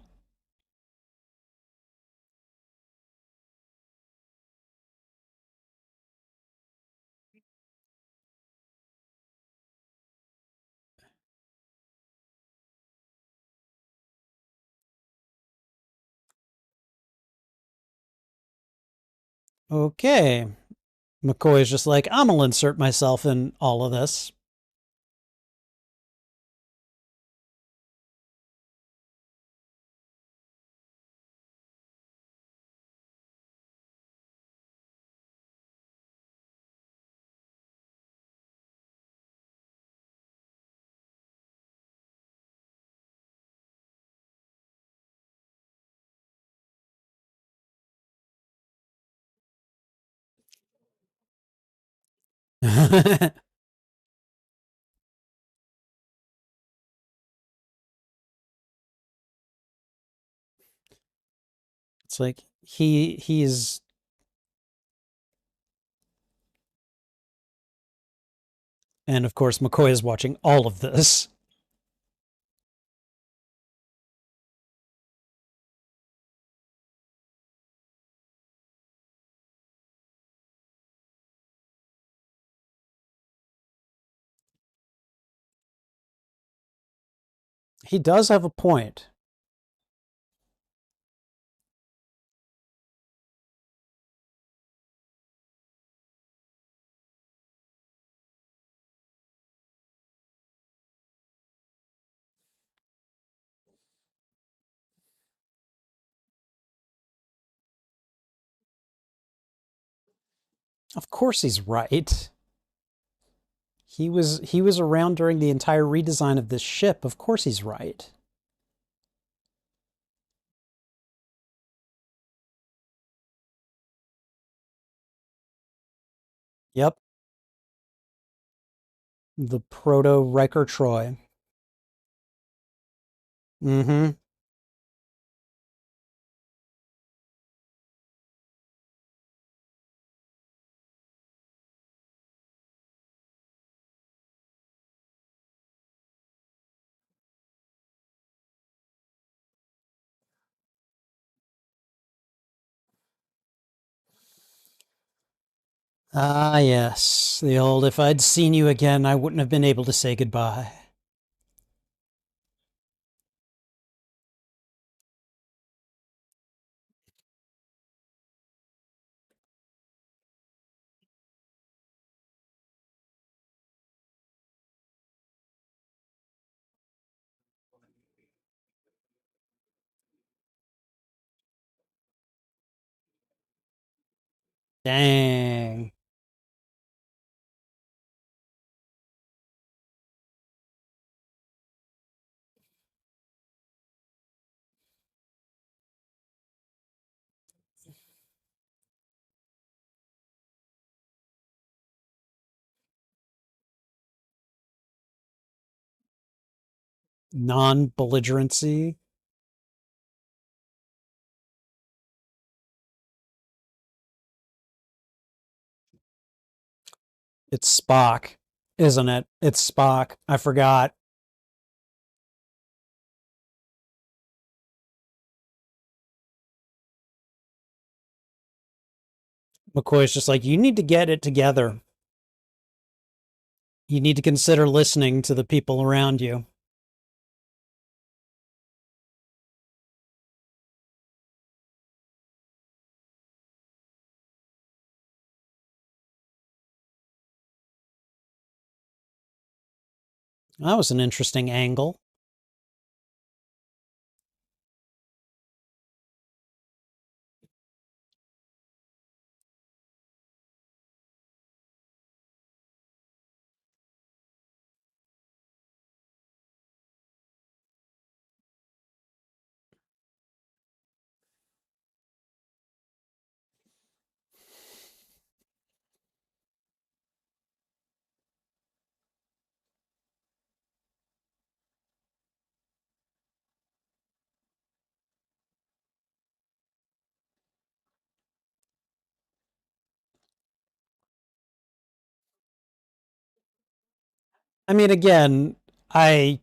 Okay. McCoy's just like, I'm gonna insert myself in all of this. It's like he's and of course McCoy is watching all of this. He does have a point. Of course he's right. He was around during the entire redesign of this ship. Of course he's right. Yep. The proto Riker Troy. Mm-hmm. Ah, yes. The old, if I'd seen you again, I wouldn't have been able to say goodbye. Dang. Non-belligerency. It's Spock, isn't it? It's Spock. I forgot. McCoy's just like, you need to get it together. You need to consider listening to the people around you. That was an interesting angle. I mean, again, I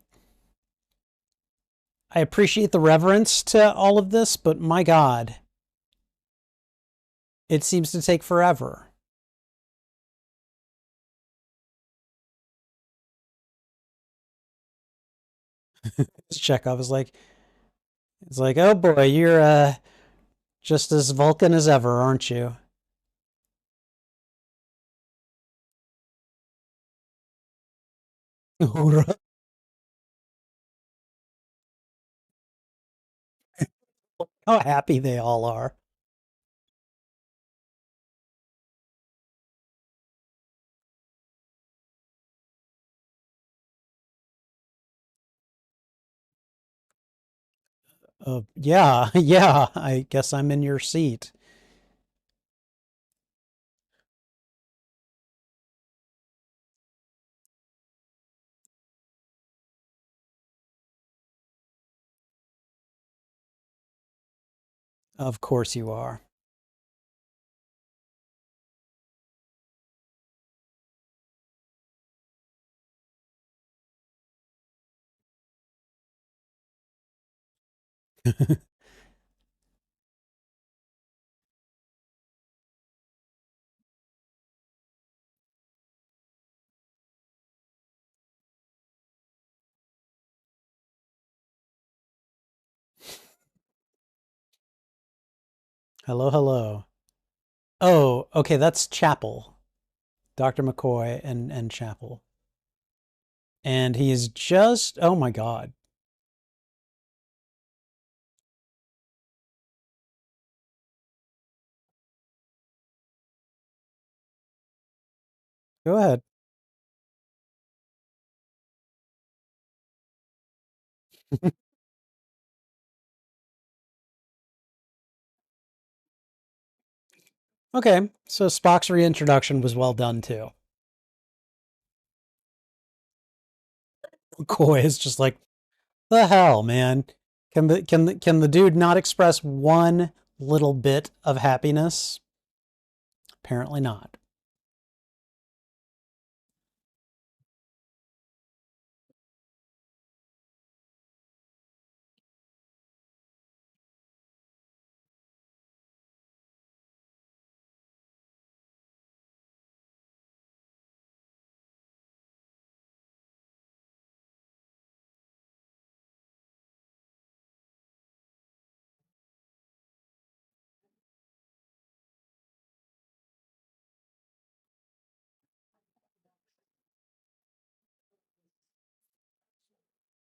I appreciate the reverence to all of this, but my God, it seems to take forever. Chekhov is like, it's like, oh boy, you're just as Vulcan as ever, aren't you? How happy they all are. Yeah, yeah, I guess I'm in your seat. Of course you are. Hello, hello. Oh, okay, that's Chapel. Dr. McCoy and Chapel. And he is just, oh my God. Go ahead. Okay, so Spock's reintroduction was well done too. Coy is just like, the hell, man. Can the dude not express one little bit of happiness? Apparently not.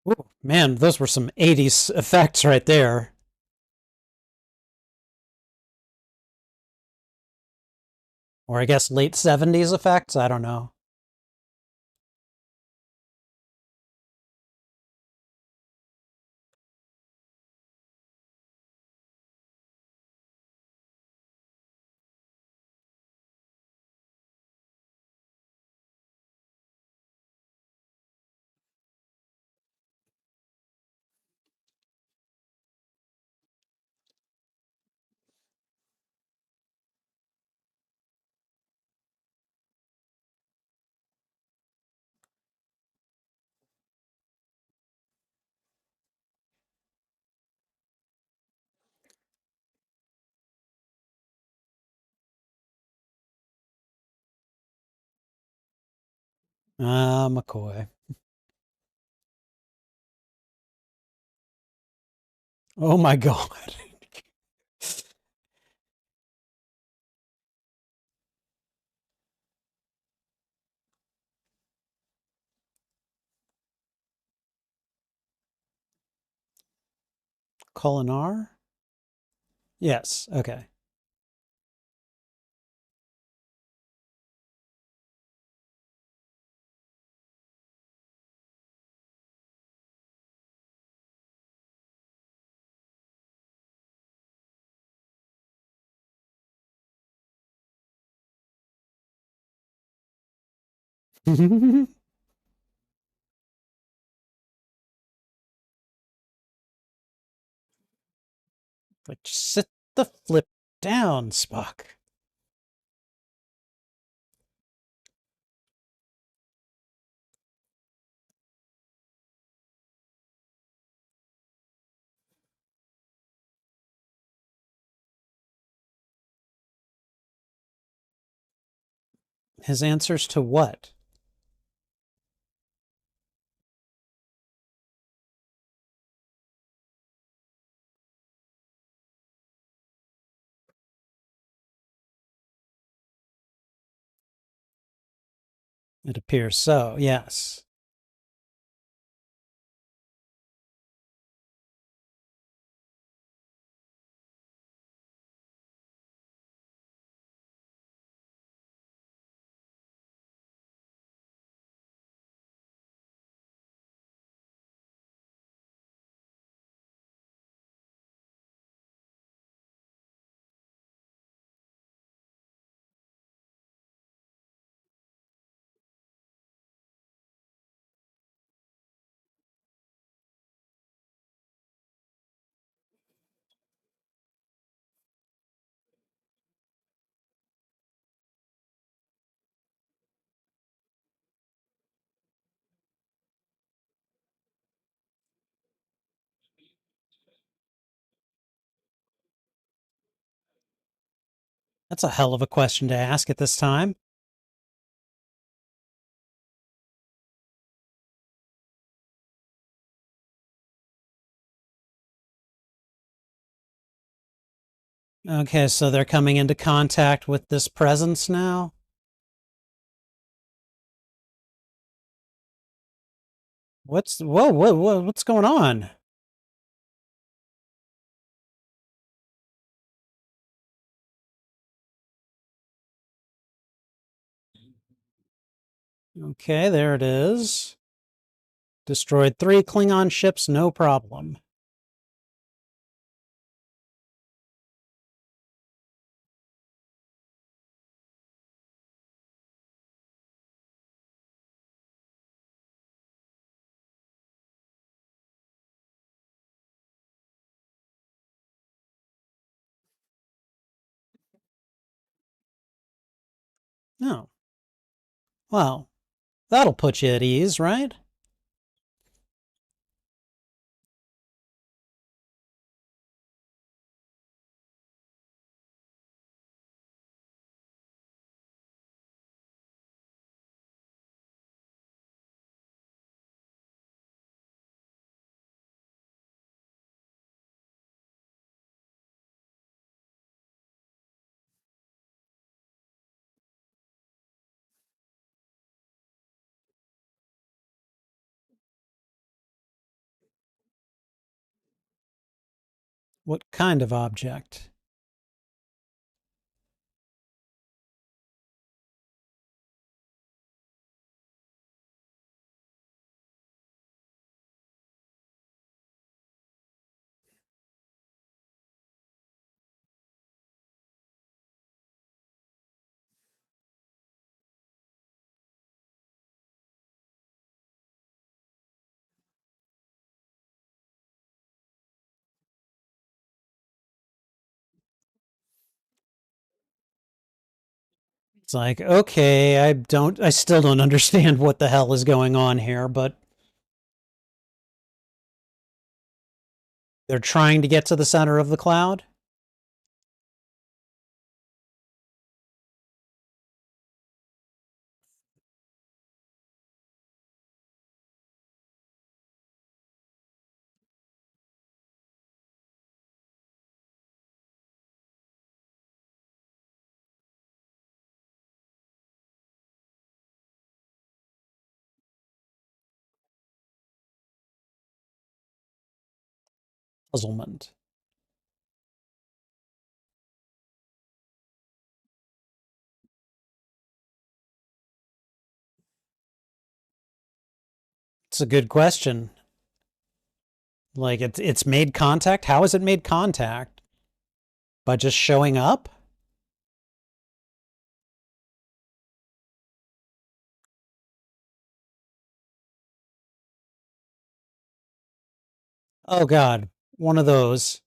Ooh, man, those were some 80s effects right there. Or I guess late 70s effects. I don't know. McCoy. Oh my god. Colinar? Yes, okay. Like, sit the flip down, Spock. His answers to what? It appears so, yes. That's a hell of a question to ask at this time. Okay, so they're coming into contact with this presence now? What's going on? Okay, there it is. Destroyed 3 Klingon ships, no problem. Oh, well, that'll put you at ease, right? What kind of object? It's like, okay, I still don't understand what the hell is going on here, but they're trying to get to the center of the cloud. Puzzlement. It's a good question. Like it's made contact. How has it made contact? By just showing up? Oh God, one of those.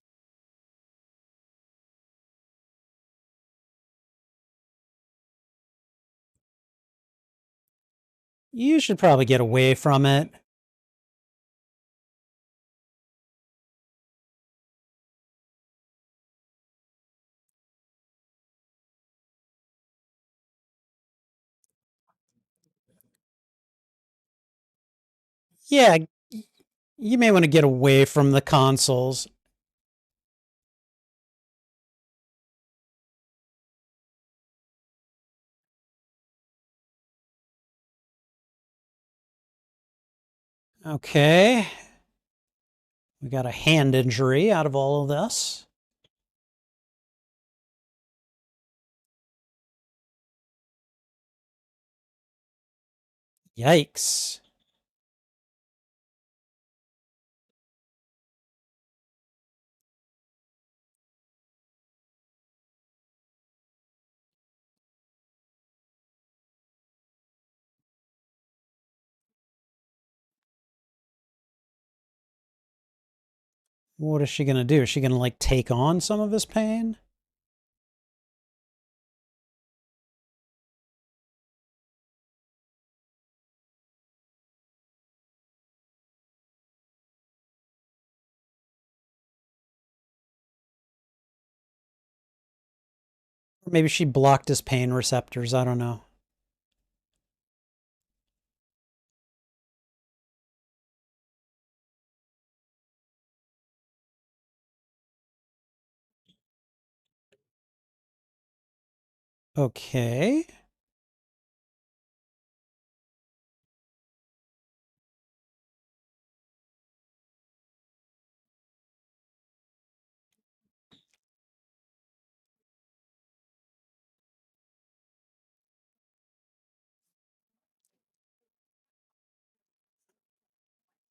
You should probably get away from it. Yeah, you may want to get away from the consoles. Okay. We got a hand injury out of all of this. Yikes. What is she going to do? Is she going to like take on some of his pain? Or maybe she blocked his pain receptors. I don't know. Okay.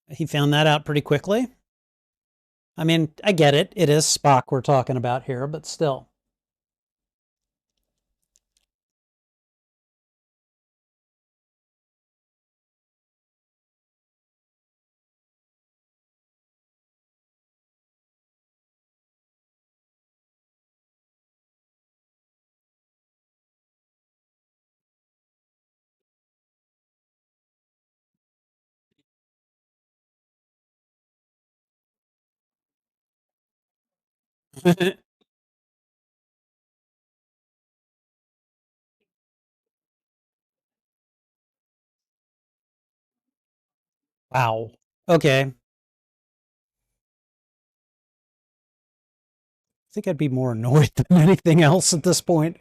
He found that out pretty quickly. I mean, I get it. It is Spock we're talking about here, but still. Wow. Okay. I think I'd be more annoyed than anything else at this point.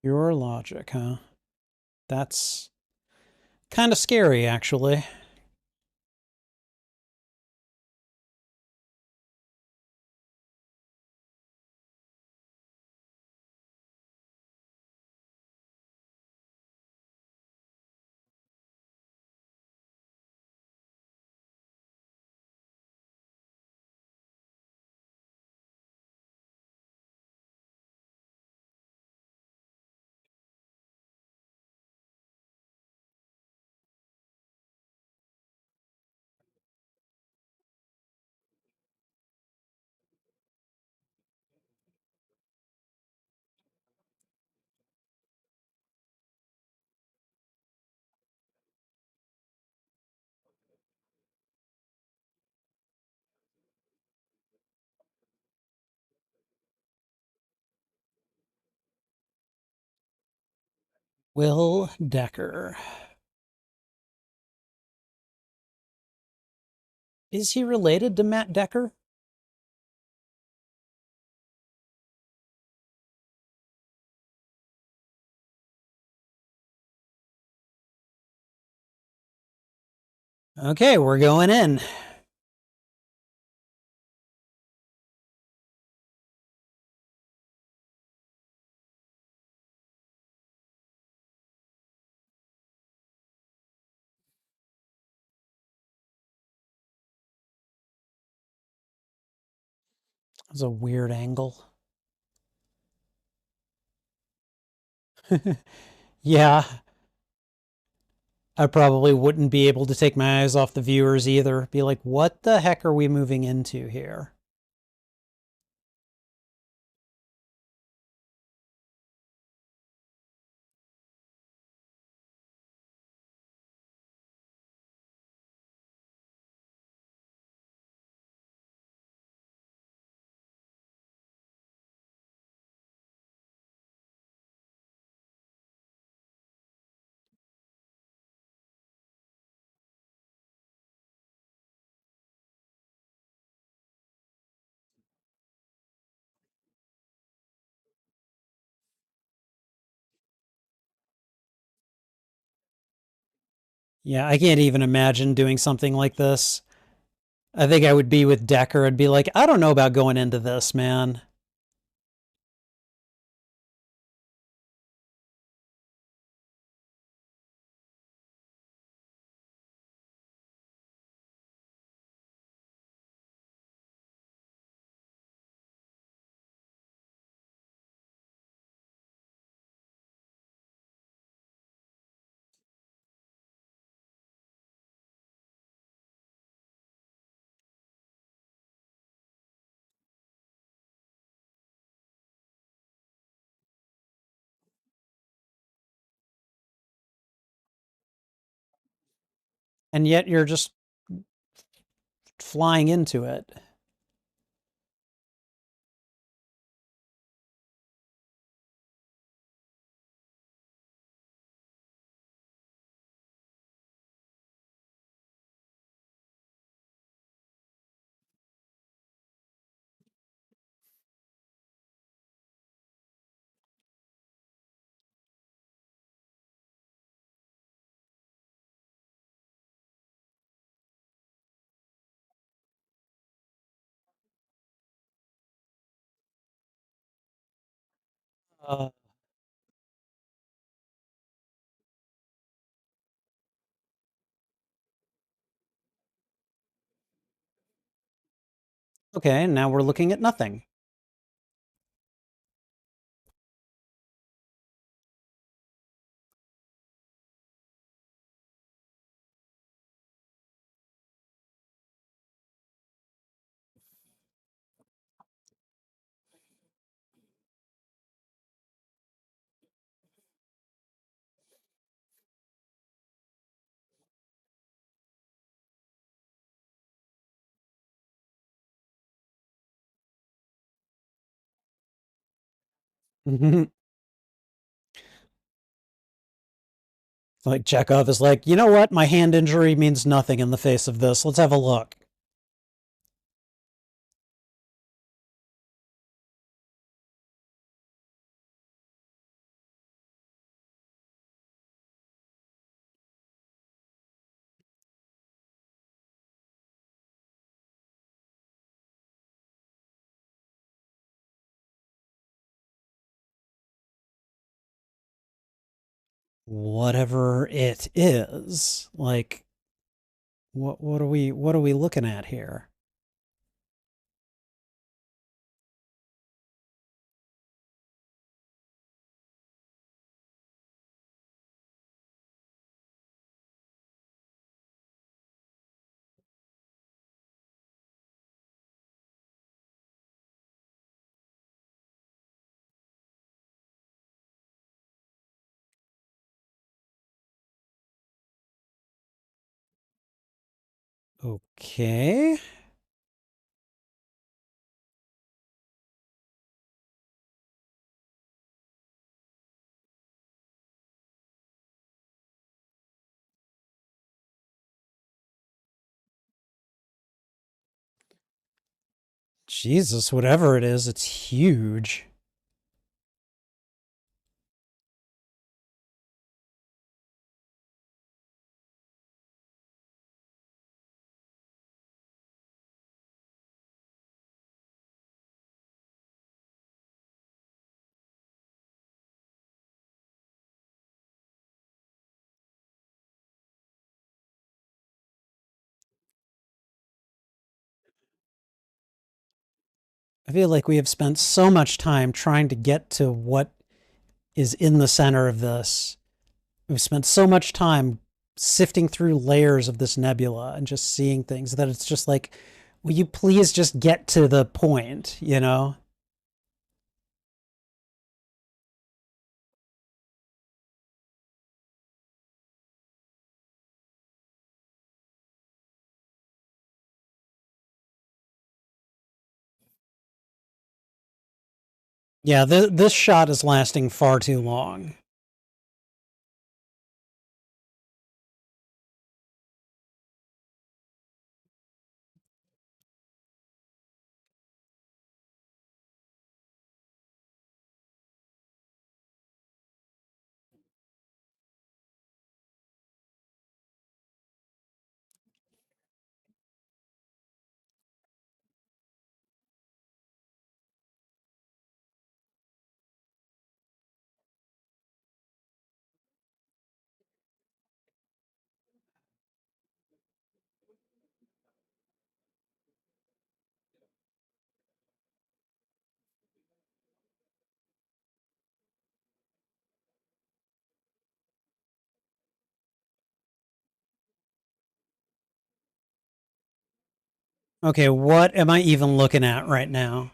Your logic, huh? That's kind of scary, actually. Will Decker. Is he related to Matt Decker? Okay, we're going in. That's a weird angle. Yeah, I probably wouldn't be able to take my eyes off the viewers either. Be like, what the heck are we moving into here? Yeah, I can't even imagine doing something like this. I think I would be with Decker. I'd be like, I don't know about going into this, man. And yet you're just flying into it. Uh, okay, now we're looking at nothing. Like Chekhov is like, you know what? My hand injury means nothing in the face of this. Let's have a look. Whatever it is, like, what are we looking at here? Okay. Jesus, whatever it is, it's huge. I feel like we have spent so much time trying to get to what is in the center of this. We've spent so much time sifting through layers of this nebula and just seeing things that it's just like, will you please just get to the point, you know? Yeah, this shot is lasting far too long. Okay, what am I even looking at right now?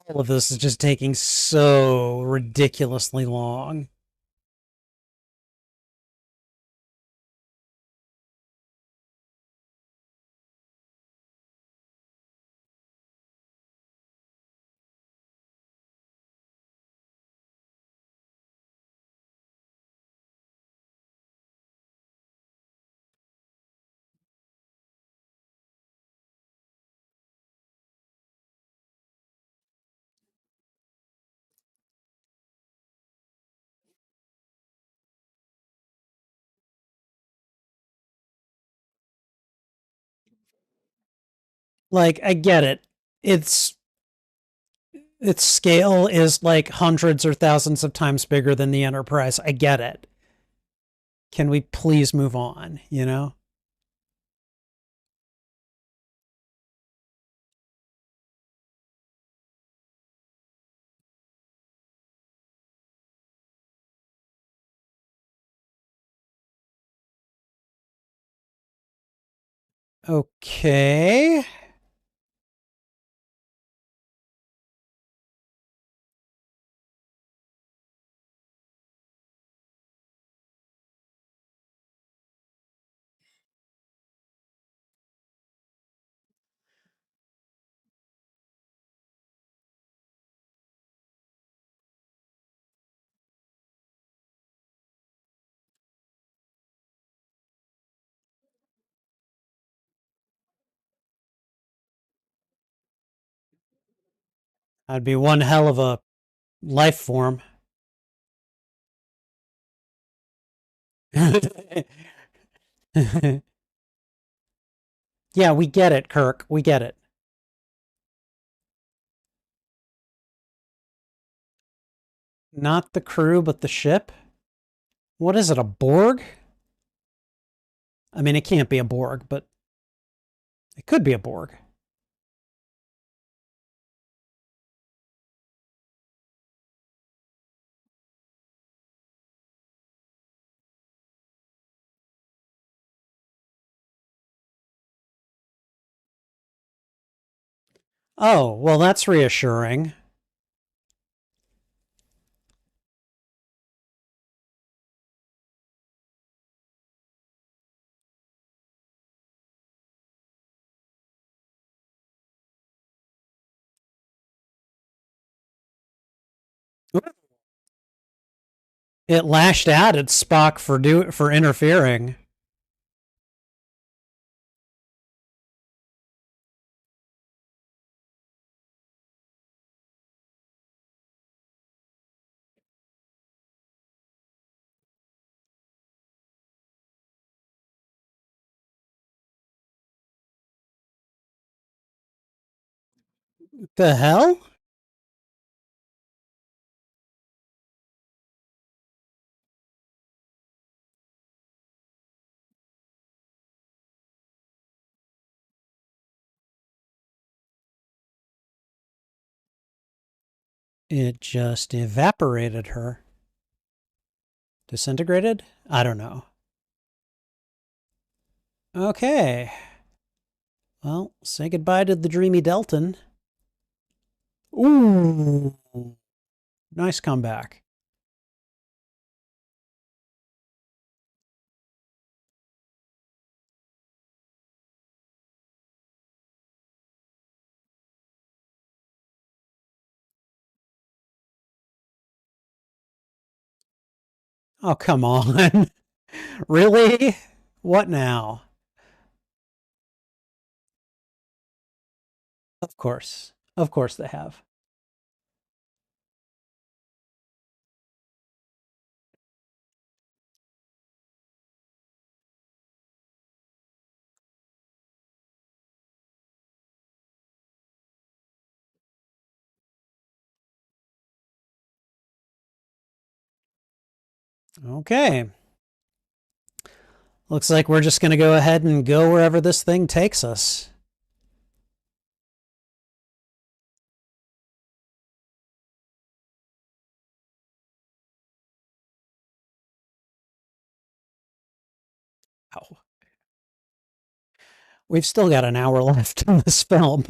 All of this is just taking so ridiculously long. Like, I get it. It's its scale is like hundreds or thousands of times bigger than the Enterprise. I get it. Can we please move on, you know? Okay. That'd be one hell of a life form. Yeah, we get it, Kirk. We get it. Not the crew, but the ship? What is it, a Borg? I mean, it can't be a Borg, but it could be a Borg. Oh, well, that's reassuring. It lashed out at Spock for interfering. The hell? It just evaporated her. Disintegrated? I don't know. Okay. Well, say goodbye to the dreamy Delton. Ooh. Nice comeback. Oh, come on. Really? What now? Of course. Of course they have. Okay. Looks like we're just going to go ahead and go wherever this thing takes us. Ow. We've still got an hour left in this film.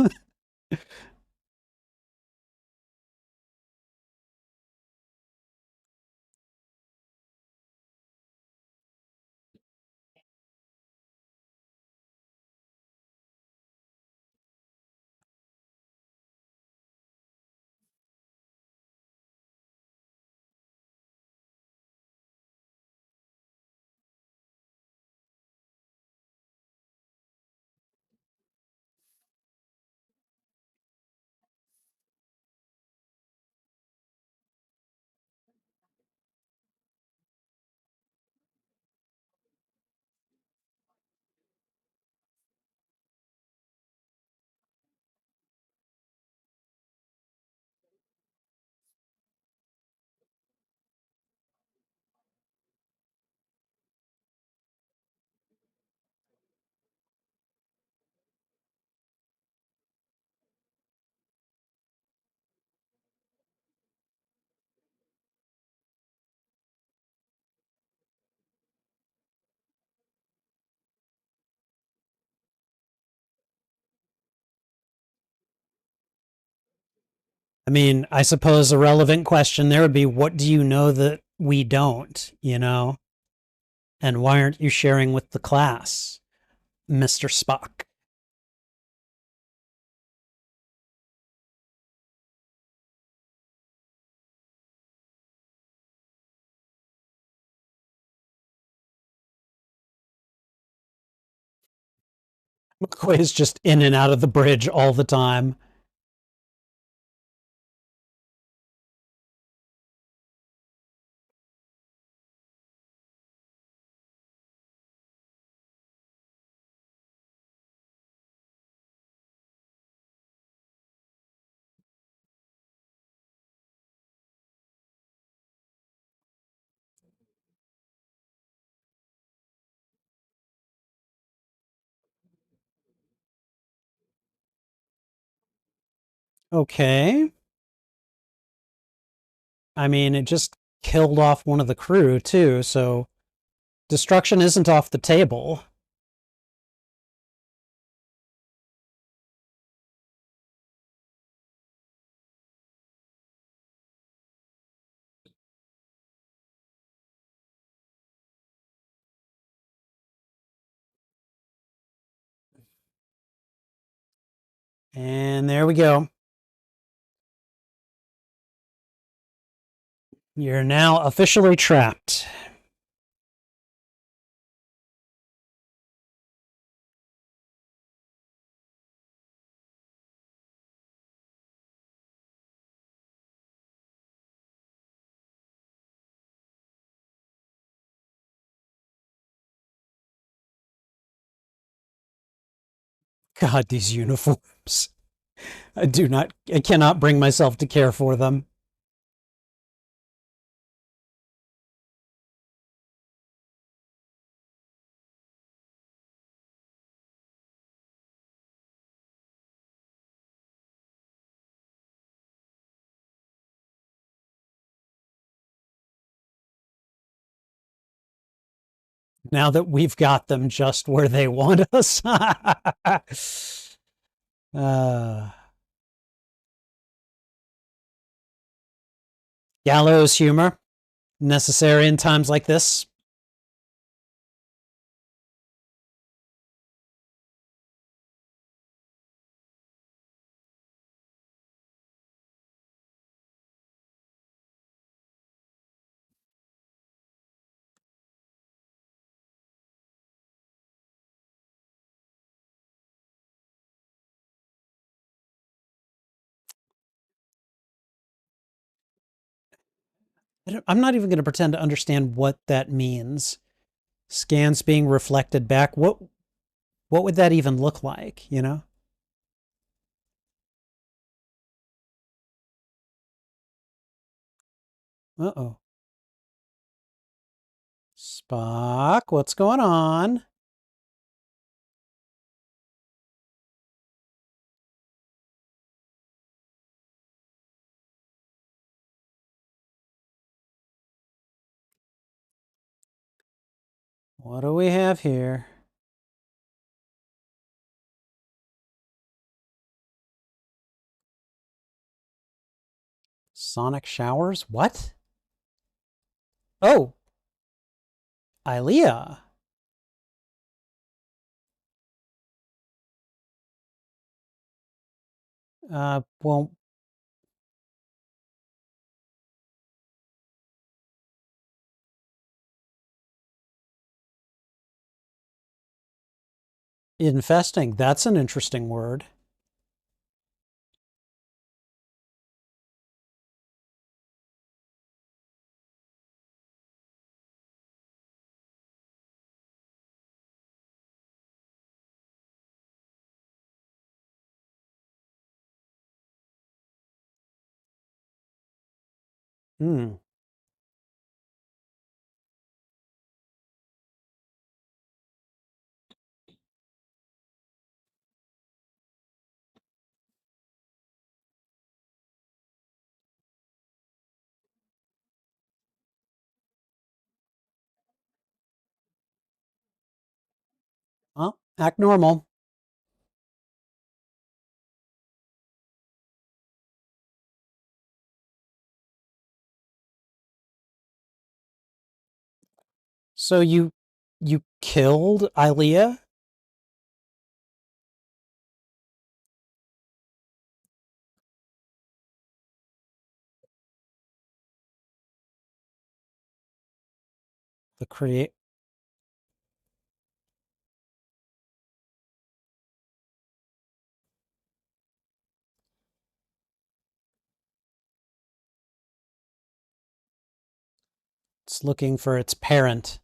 I mean, I suppose a relevant question there would be, what do you know that we don't, And why aren't you sharing with the class, Mr. Spock? McCoy's just in and out of the bridge all the time. Okay. I mean, it just killed off one of the crew, too, so destruction isn't off the table. And there we go. You're now officially trapped. God, these uniforms. I cannot bring myself to care for them. Now that we've got them just where they want us. uh, Gallows humor, necessary in times like this. I'm not even going to pretend to understand what that means. Scans being reflected back. What would that even look like? Uh-oh. Spock, what's going on? What do we have here? Sonic showers? What? Oh, Ilea. Well, infesting. That's an interesting word. Hmm. Well, act normal. So you killed Ilea? The create It's looking for its parent.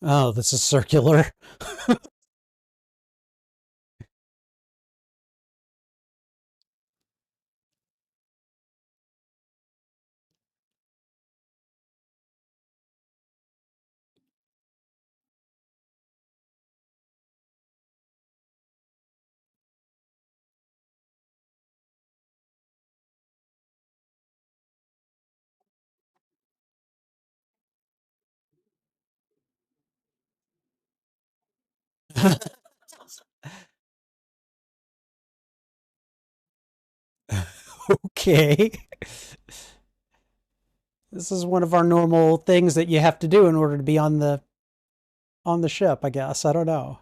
Oh, this is circular. Okay. This is one of our normal things that you have to do in order to be on the ship, I guess. I don't know.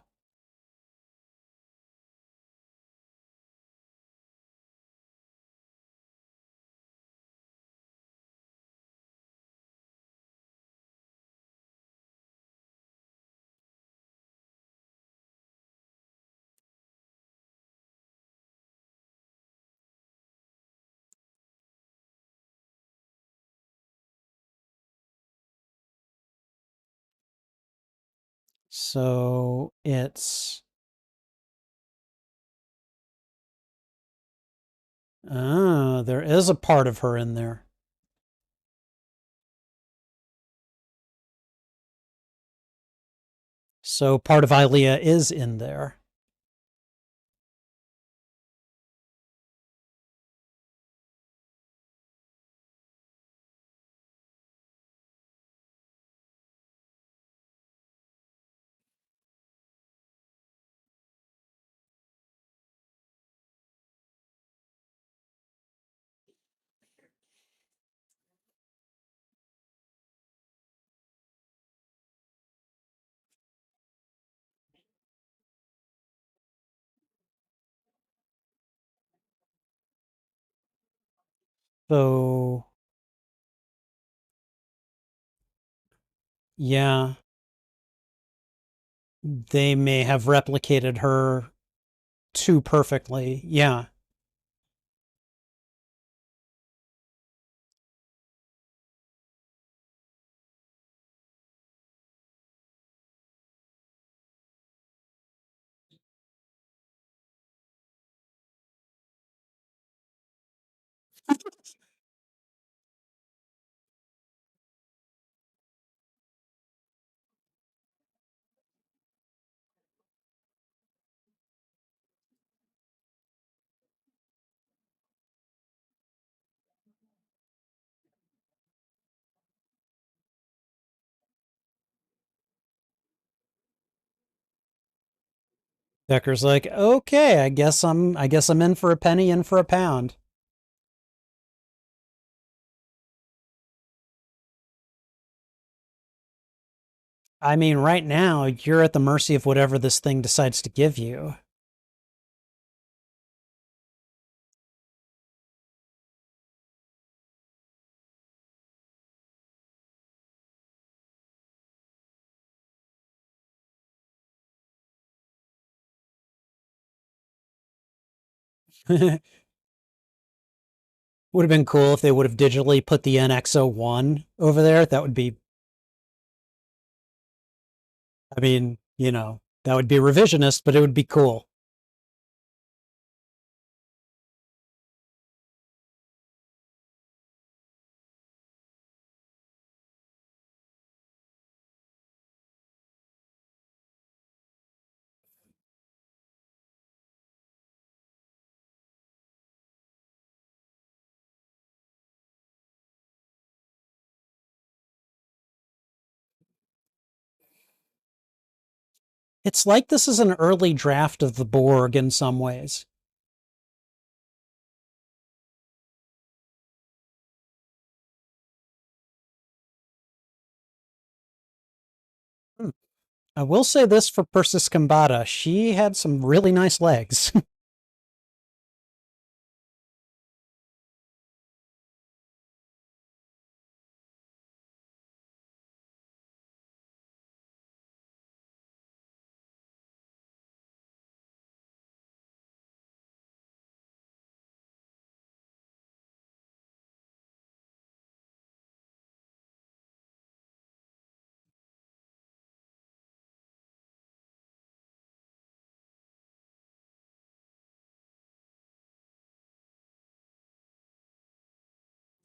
So it's there is a part of her in there. So part of Ilea is in there. So yeah, they may have replicated her too perfectly. Yeah. Decker's like, okay, I guess I'm in for a penny, in for a pound. I mean, right now you're at the mercy of whatever this thing decides to give you. Would have been cool if they would have digitally put the NX01 over there. That would be, I mean, that would be revisionist, but it would be cool. It's like this is an early draft of the Borg in some ways. Hmm. I will say this for Persis Kambata. She had some really nice legs.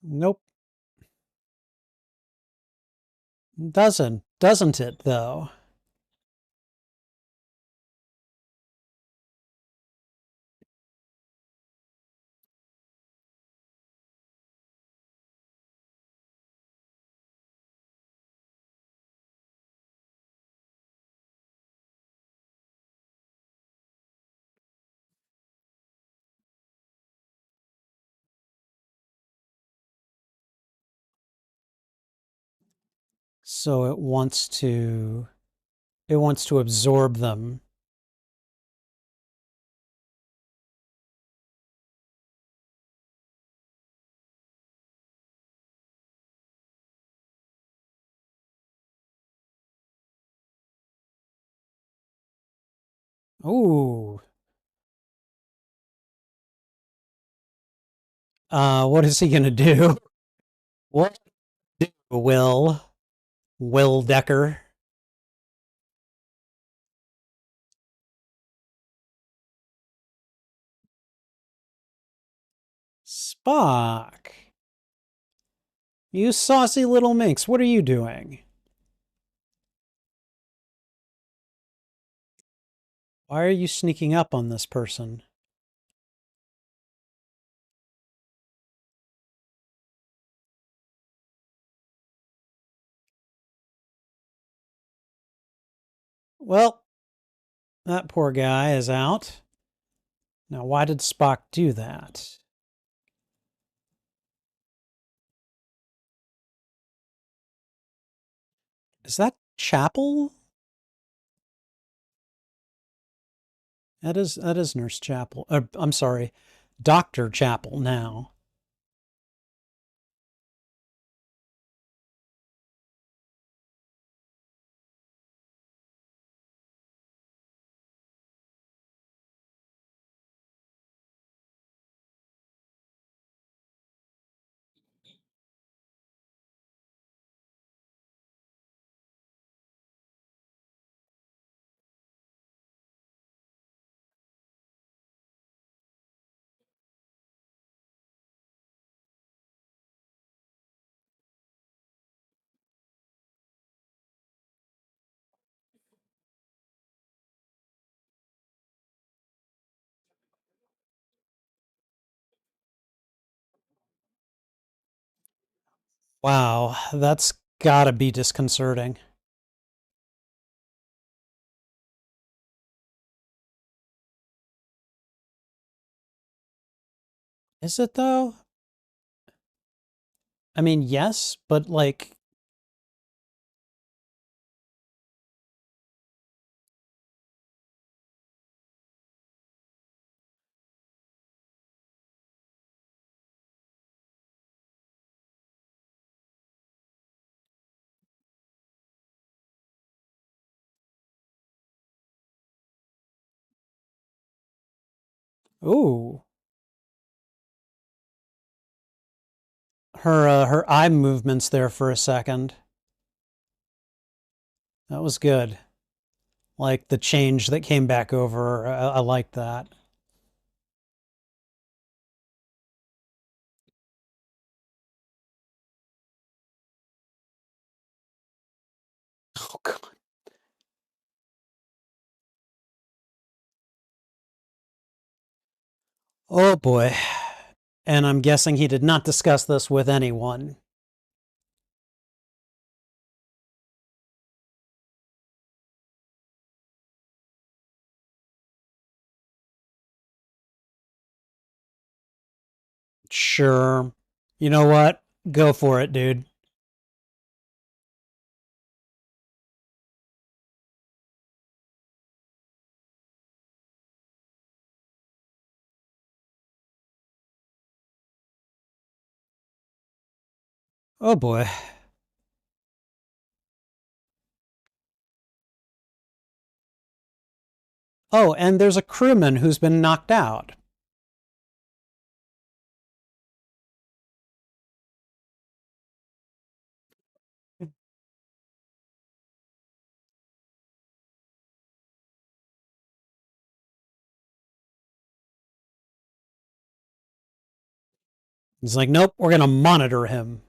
Nope. Doesn't it, though? So it wants to absorb them. Ooh. What is he gonna do? What do Will Decker? Spock. You saucy little minx, what are you doing? Why are you sneaking up on this person? Well, that poor guy is out. Now, why did Spock do that? Is that Chapel? That is Nurse Chapel. I'm sorry, Dr. Chapel now. Wow, that's gotta be disconcerting. Is it though? I mean, yes, but like, ooh, her eye movements there for a second. That was good. Like the change that came back over. I like that. Oh God. Oh boy. And I'm guessing he did not discuss this with anyone. Sure. You know what? Go for it, dude. Oh boy. Oh, and there's a crewman who's been knocked out. He's like, nope, we're going to monitor him.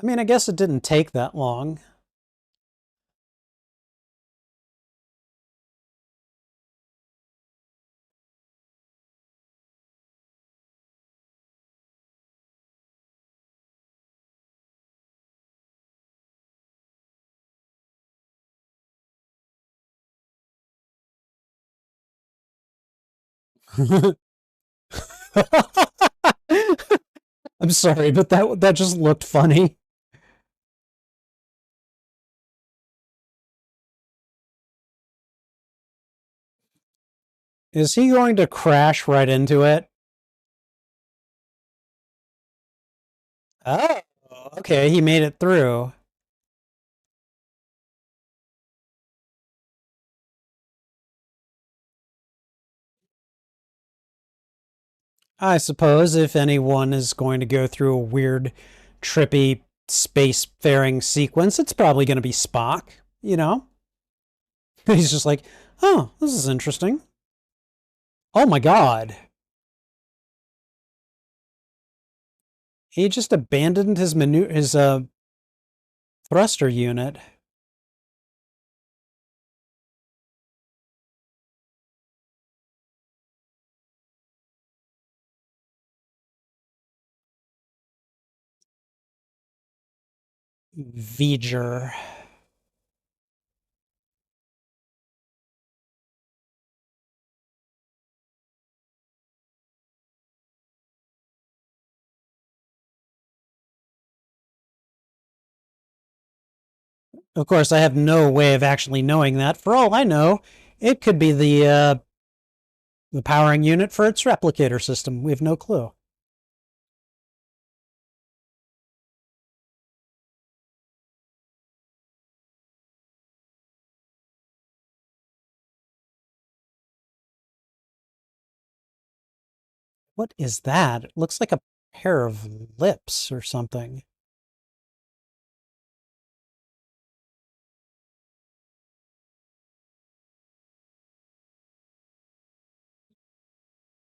I mean, I guess it didn't take that long. I'm sorry, but that just looked funny. Is he going to crash right into it? Oh, okay, he made it through. I suppose if anyone is going to go through a weird, trippy spacefaring sequence, it's probably going to be Spock, you know? He's just like, oh, this is interesting. Oh my god. He just abandoned his thruster unit. Vger. Of course, I have no way of actually knowing that. For all I know, it could be the powering unit for its replicator system. We have no clue. What is that? It looks like a pair of lips or something.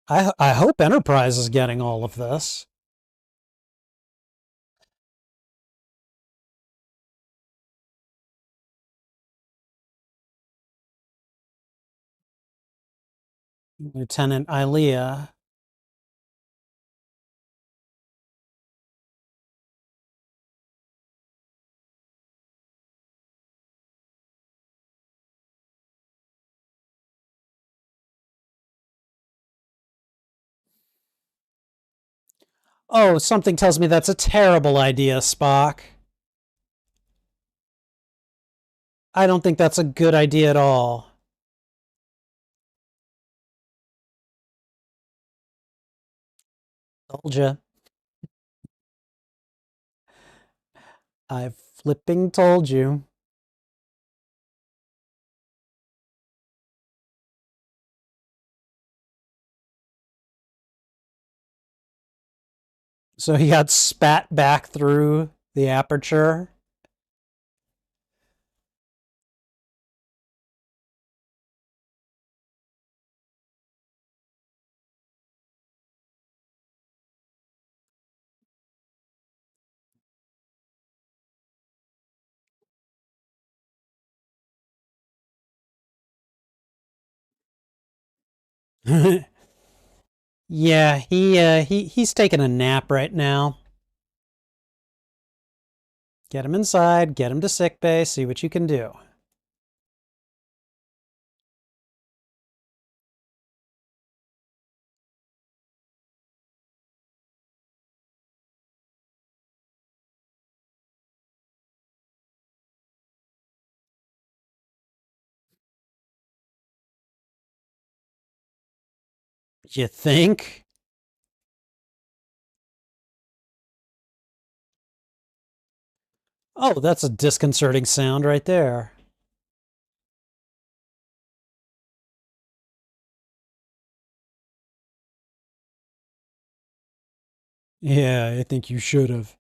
I hope Enterprise is getting all of this. Lieutenant Ilea. Oh, something tells me that's a terrible idea, Spock. I don't think that's a good idea at all. Told ya. I flipping told you. So he got spat back through the aperture. Yeah, he's taking a nap right now. Get him inside, get him to sickbay, see what you can do. You think? Oh, that's a disconcerting sound right there. Yeah, I think you should have.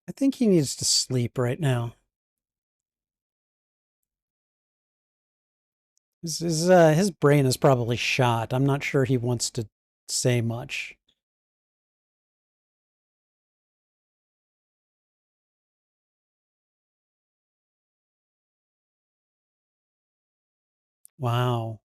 I think he needs to sleep right now. His brain is probably shot. I'm not sure he wants to say much. Wow.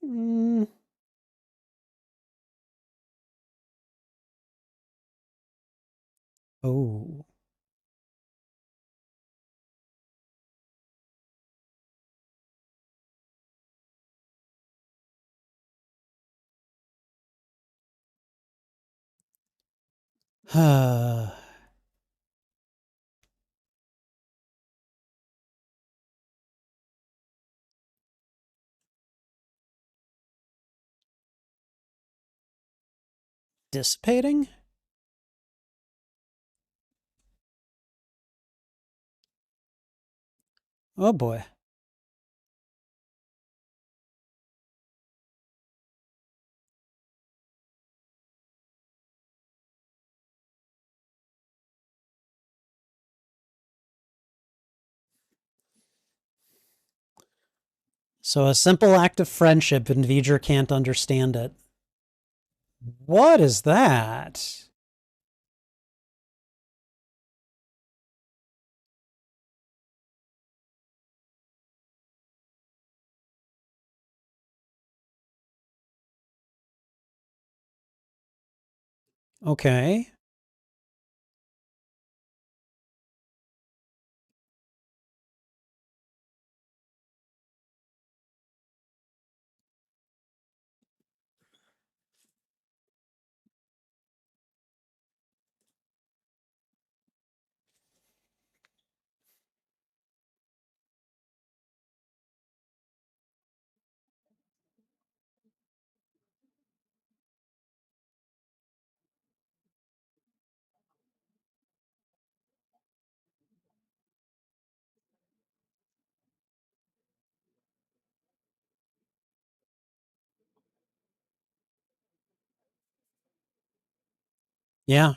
Mm, oh. Dissipating? Oh boy. So a simple act of friendship and Vger can't understand it. What is that? Okay. Yeah.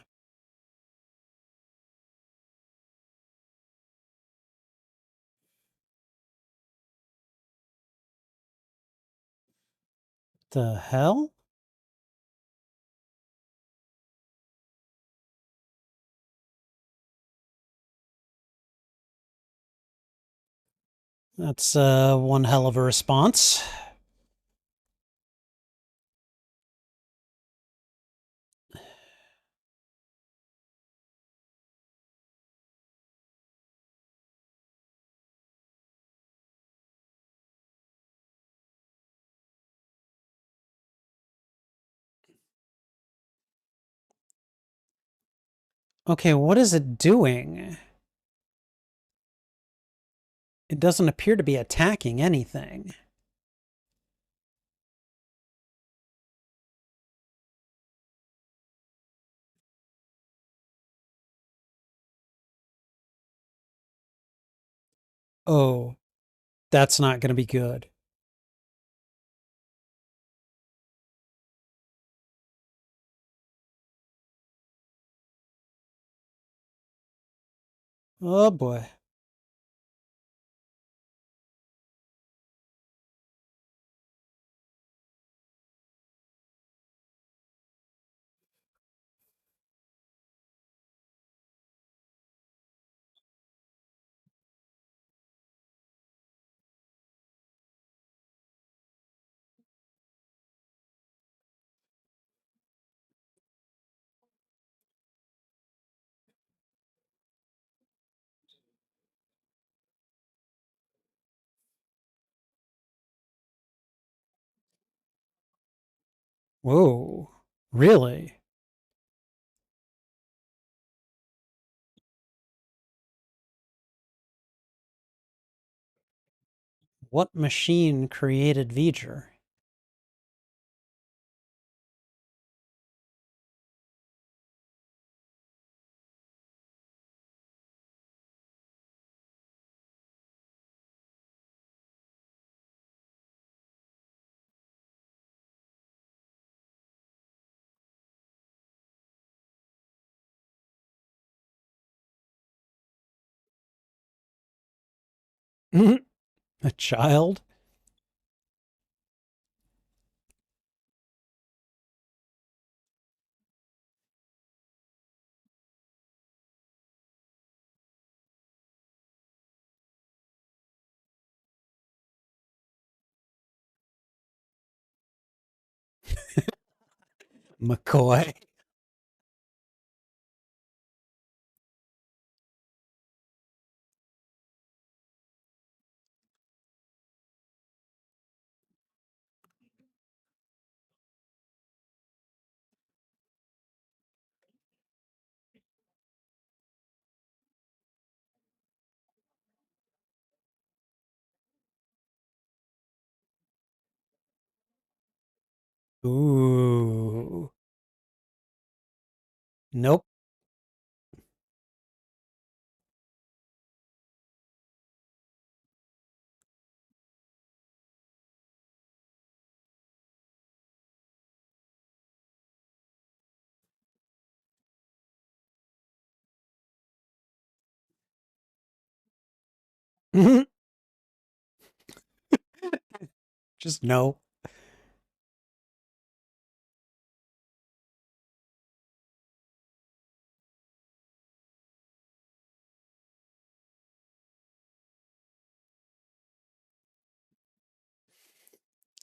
The hell? That's one hell of a response. Okay, what is it doing? It doesn't appear to be attacking anything. Oh, that's not going to be good. Oh boy. Whoa. Really? What machine created Vger? A child? McCoy. Ooh. Nope. Just no.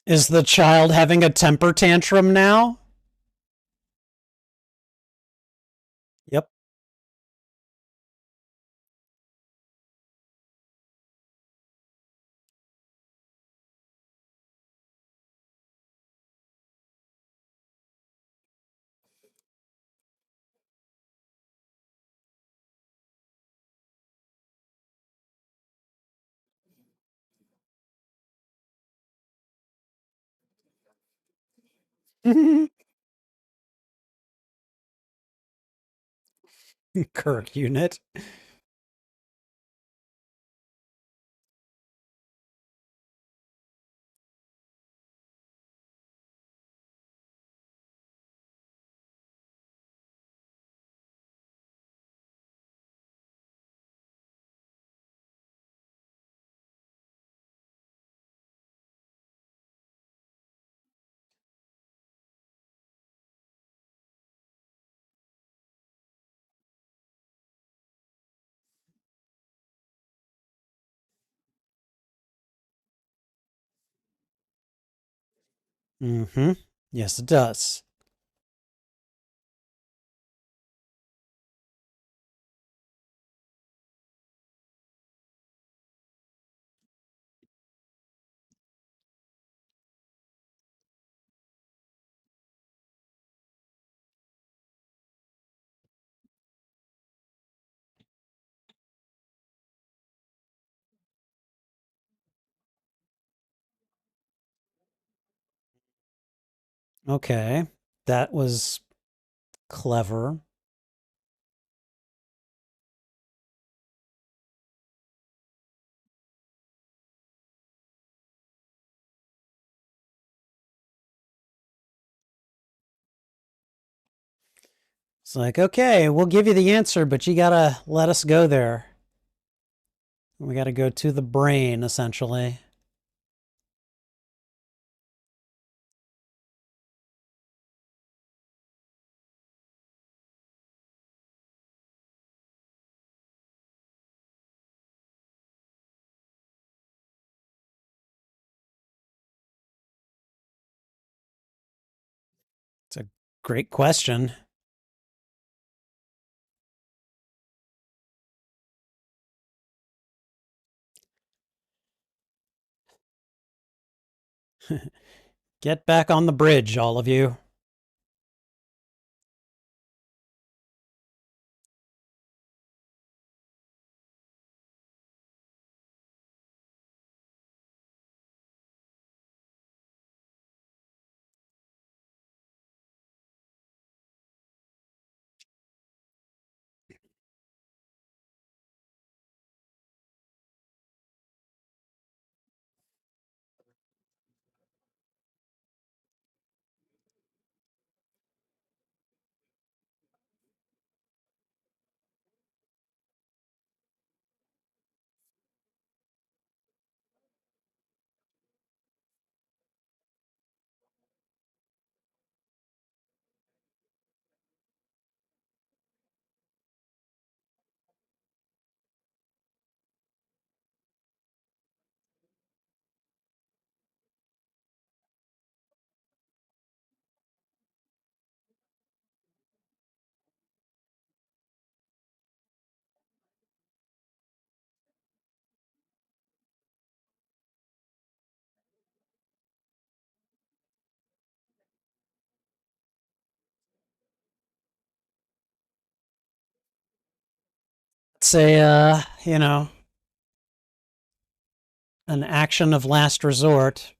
Is the child having a temper tantrum now? Yep. Kirk unit. Mm-hmm. Yes, it does. Okay. That was clever. It's like, okay, we'll give you the answer, but you gotta let us go there. We gotta go to the brain, essentially. It's a great question. Get back on the bridge, all of you. It's a, an action of last resort.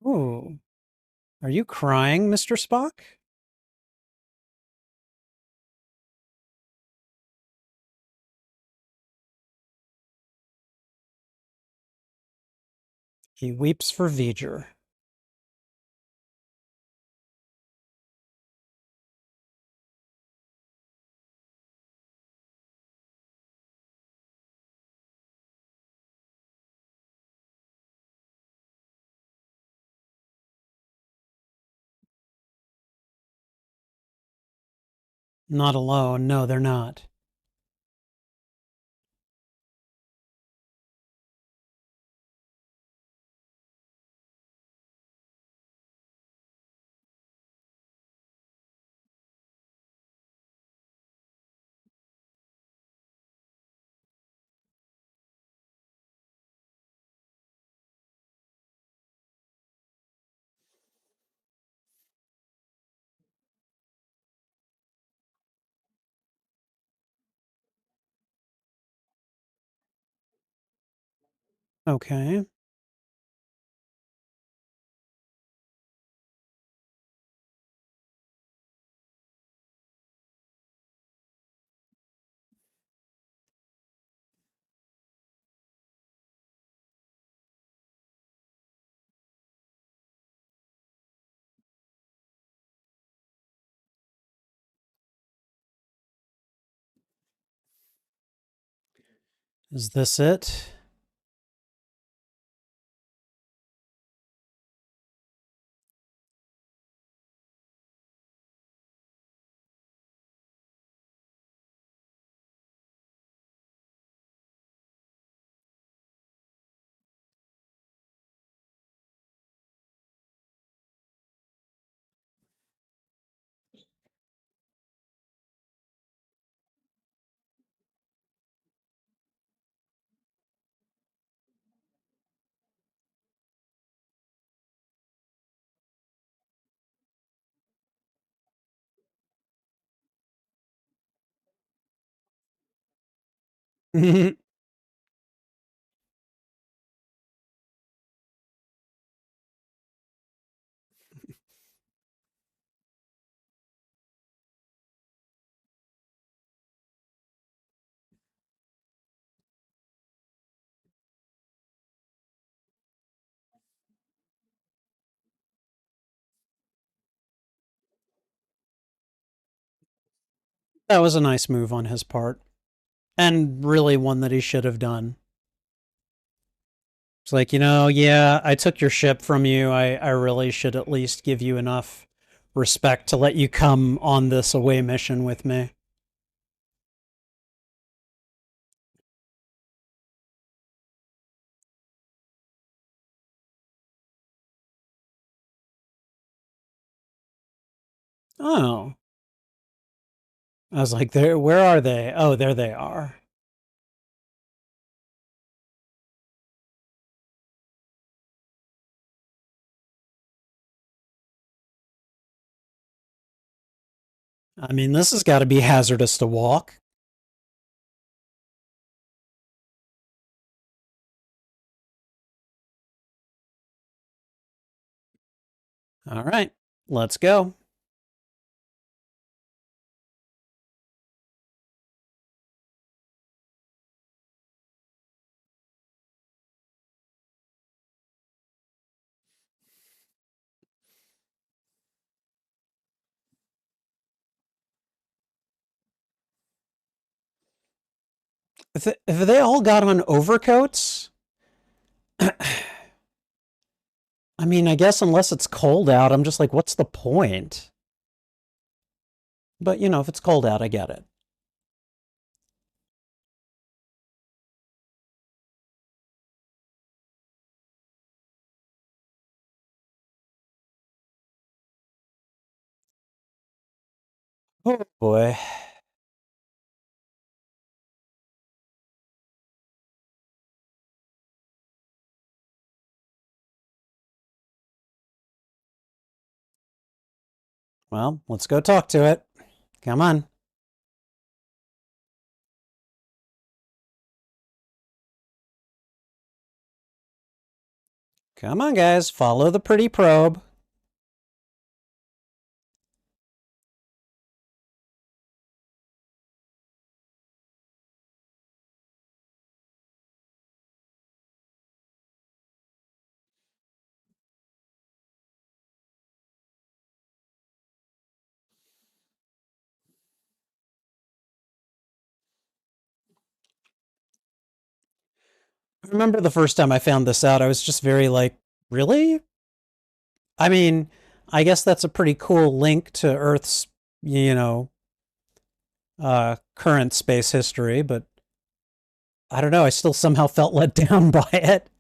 Ooh. Are you crying, Mr. Spock? He weeps for Vger. Not alone. No, they're not. Okay. Is this it? That was a nice move on his part, and really one that he should have done. It's like, yeah, I took your ship from you. I really should at least give you enough respect to let you come on this away mission with me. Oh. I was like, where are they? Oh, there they are. I mean, this has got to be hazardous to walk. All right, let's go. If they all got on overcoats, I mean, I guess unless it's cold out, I'm just like, what's the point? But, if it's cold out, I get it. Oh, boy. Well, let's go talk to it. Come on. Come on, guys. Follow the pretty probe. I remember the first time I found this out, I was just very like, really? I mean, I guess that's a pretty cool link to Earth's, you know, current space history, but I don't know. I still somehow felt let down by it.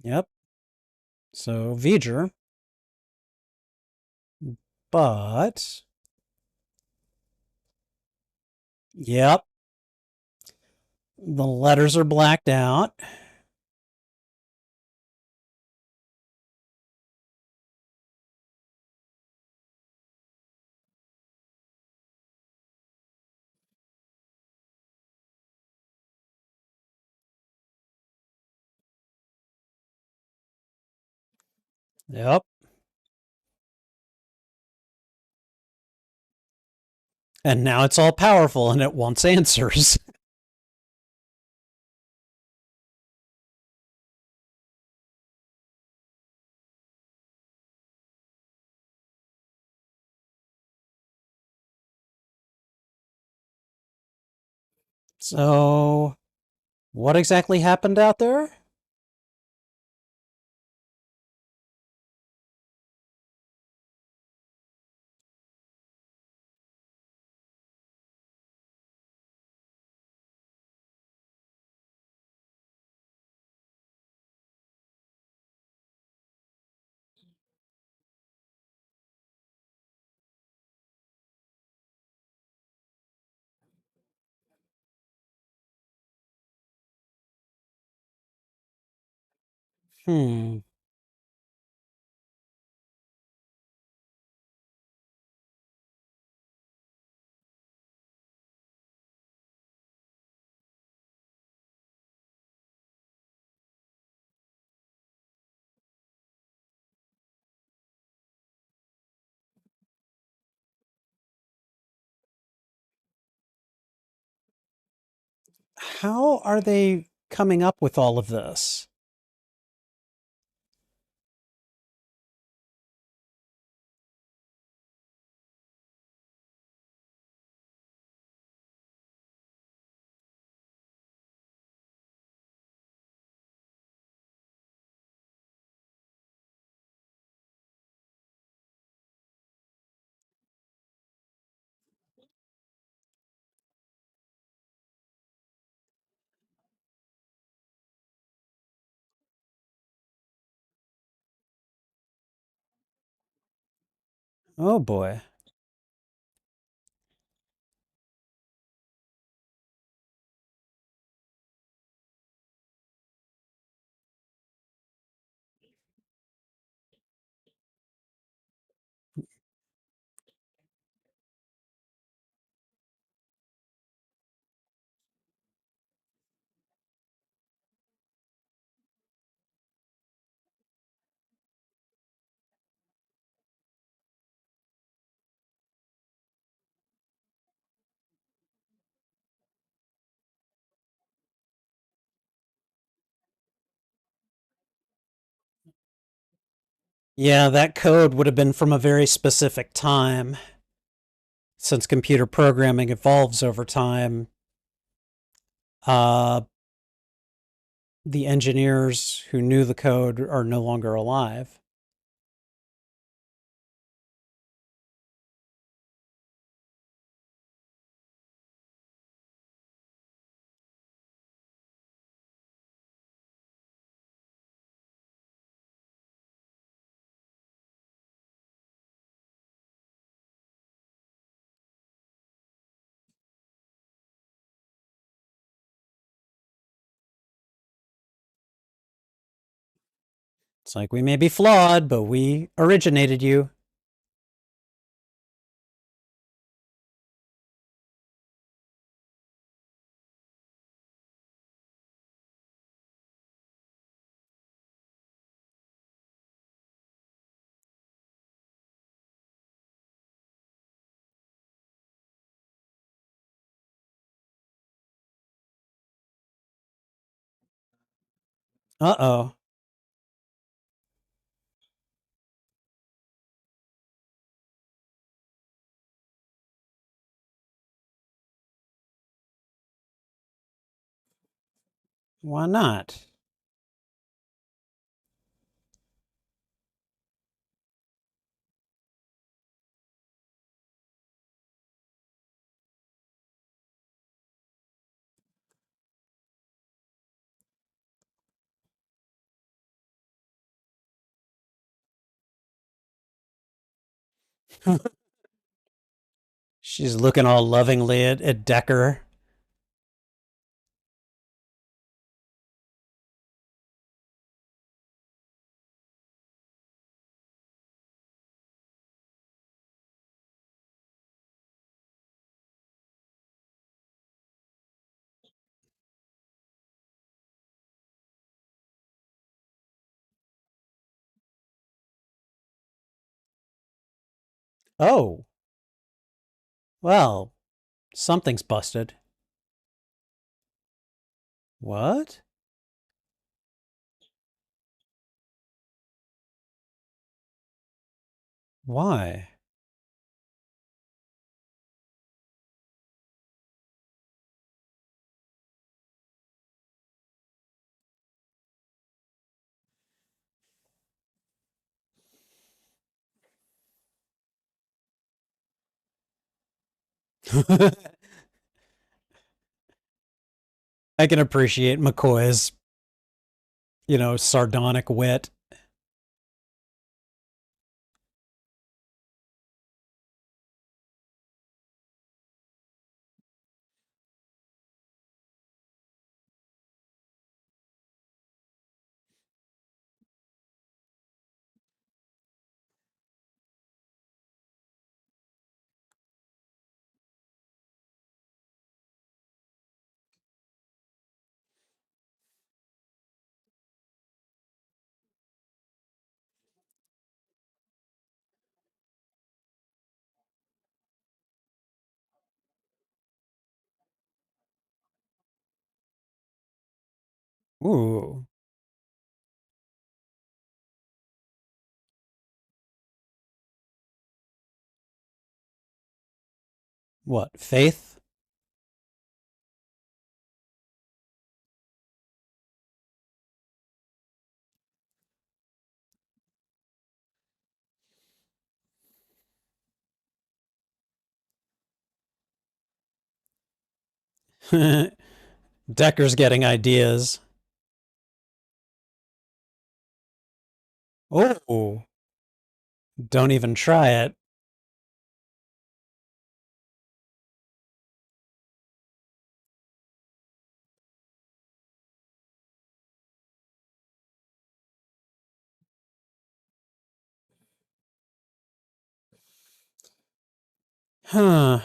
Yep. So Vger, but yep, the letters are blacked out. Yep. And now it's all powerful and it wants answers. So, what exactly happened out there? Hmm. How are they coming up with all of this? Oh boy. Yeah, that code would have been from a very specific time. Since computer programming evolves over time, uh, the engineers who knew the code are no longer alive. It's like we may be flawed, but we originated you. Uh oh. Why not? She's looking all lovingly at Decker. Oh, well, something's busted. What? Why? I can appreciate McCoy's, sardonic wit. Ooh. What, faith? Decker's getting ideas. Oh, don't even try it. Huh.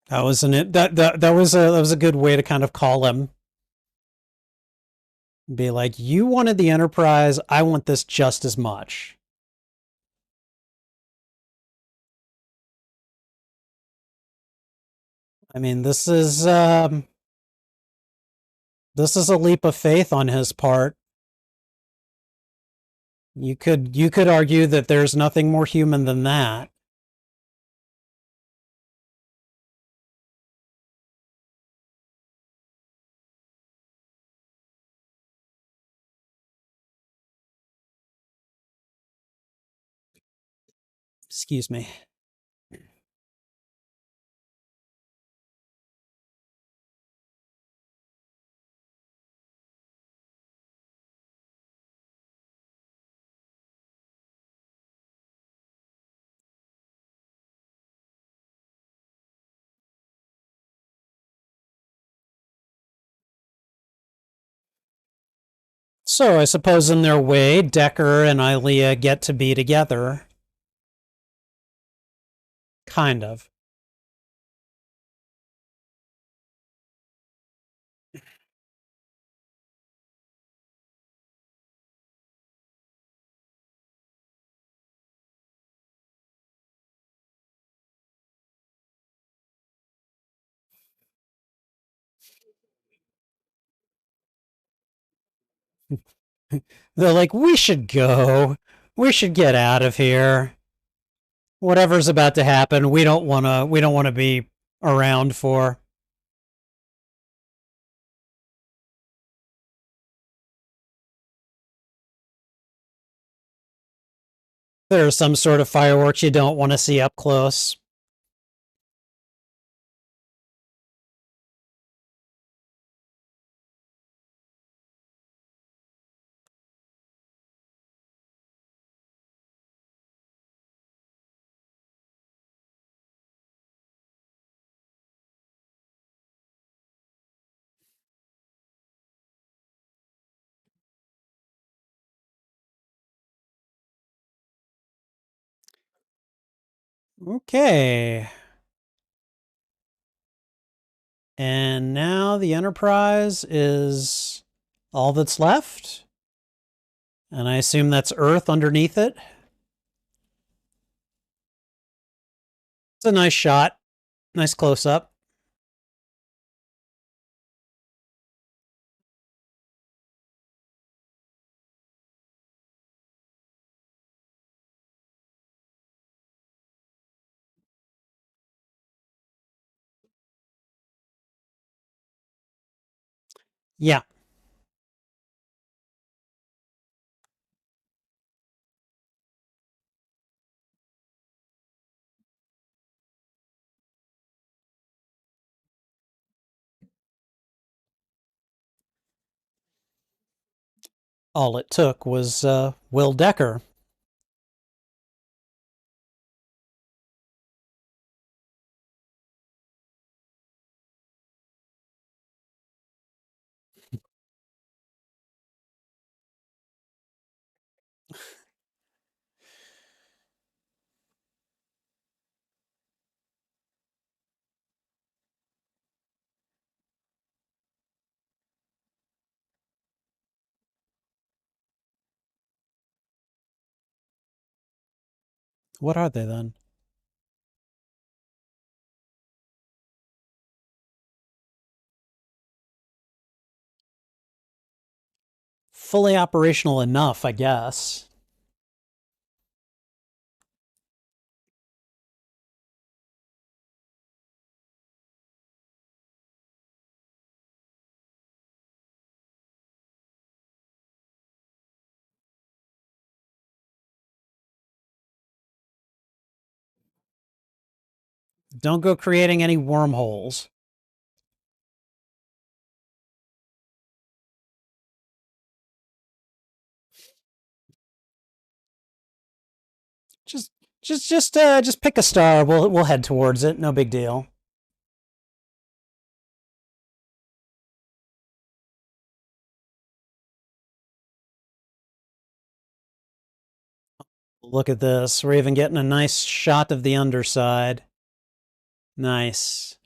That wasn't it. That was a good way to kind of call him. Be like, you wanted the Enterprise, I want this just as much. I mean, this is a leap of faith on his part. You could argue that there's nothing more human than that. Excuse me. So I suppose in their way, Decker and Ilea get to be together. Kind of. They're like, we should go. We should get out of here. Whatever's about to happen, we don't wanna be around for. There's some sort of fireworks you don't want to see up close. Okay. And now the Enterprise is all that's left. And I assume that's Earth underneath it. It's a nice shot. Nice close up. Yeah. All it took was Will Decker. What are they then? Fully operational enough, I guess. Don't go creating any wormholes. Just just pick a star. We'll head towards it. No big deal. Look at this. We're even getting a nice shot of the underside. Nice.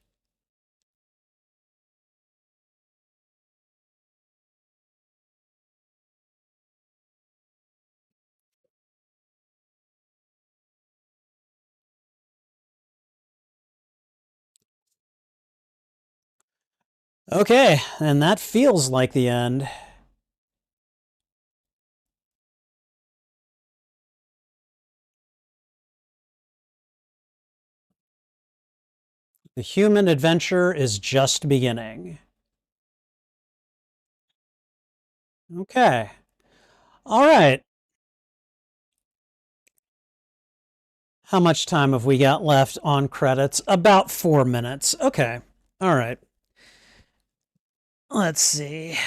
Okay, and that feels like the end. The human adventure is just beginning. Okay. All right. How much time have we got left on credits? About 4 minutes. Okay. All right. Let's see.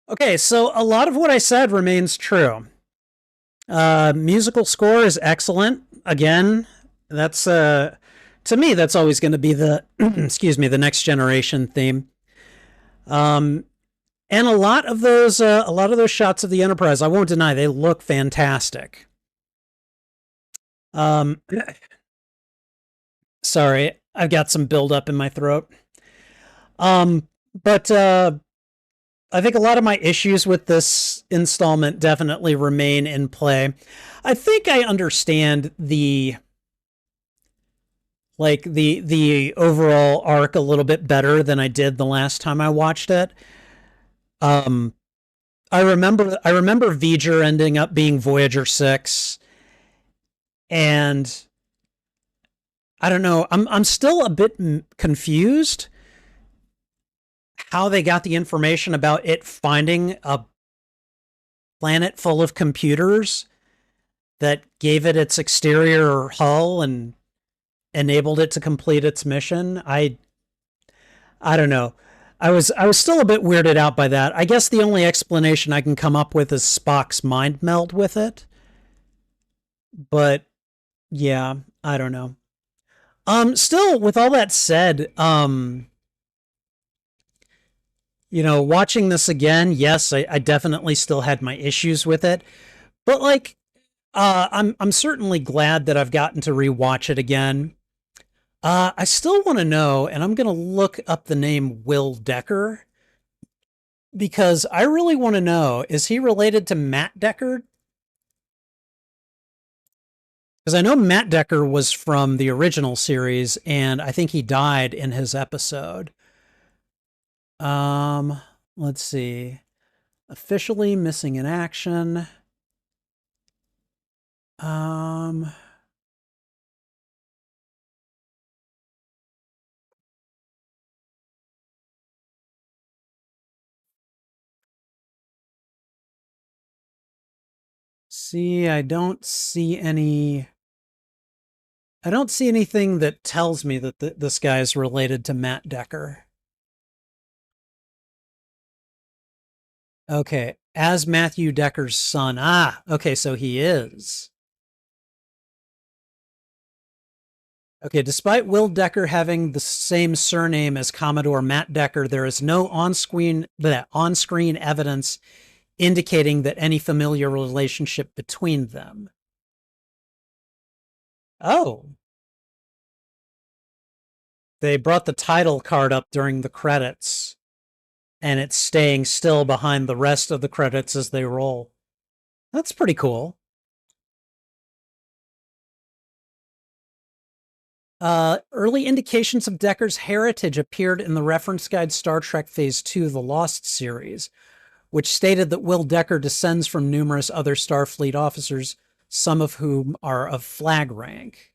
Okay, so a lot of what I said remains true. Musical score is excellent. Again, that's to me that's always going to be the excuse me, the next generation theme. And a lot of those shots of the Enterprise, I won't deny, they look fantastic. Sorry, I've got some buildup in my throat. But I think a lot of my issues with this installment definitely remain in play. I think I understand the overall arc a little bit better than I did the last time I watched it. I remember Vger ending up being Voyager 6, and I don't know, I'm still a bit confused how they got the information about it finding a planet full of computers that gave it its exterior hull and enabled it to complete its mission. I don't know. I was still a bit weirded out by that. I guess the only explanation I can come up with is Spock's mind meld with it. But yeah, I don't know. Still, with all that said, watching this again, yes, I definitely still had my issues with it. But like, I'm certainly glad that I've gotten to rewatch it again. I still want to know, and I'm going to look up the name Will Decker because I really want to know, is he related to Matt Decker? Because I know Matt Decker was from the original series, and I think he died in his episode. Let's see. Officially missing in action. See, I don't see anything that tells me that this guy is related to Matt Decker. Okay, as Matthew Decker's son. Ah, okay, so he is. Okay, despite Will Decker having the same surname as Commodore Matt Decker, there is no on-screen evidence indicating that any familiar relationship between them. Oh. They brought the title card up during the credits, and it's staying still behind the rest of the credits as they roll. That's pretty cool. Early indications of Decker's heritage appeared in the reference guide Star Trek Phase 2, The Lost series, which stated that Will Decker descends from numerous other Starfleet officers, some of whom are of flag rank.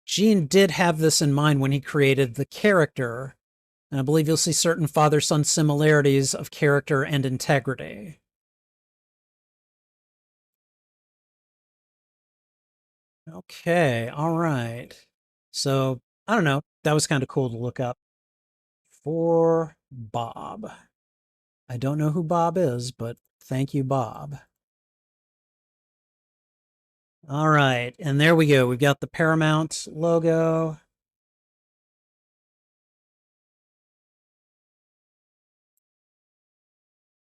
Gene did have this in mind when he created the character, and I believe you'll see certain father-son similarities of character and integrity. Okay, all right. So, I don't know. That was kind of cool to look up. For Bob. I don't know who Bob is, but thank you, Bob. All right, and there we go. We've got the Paramount logo.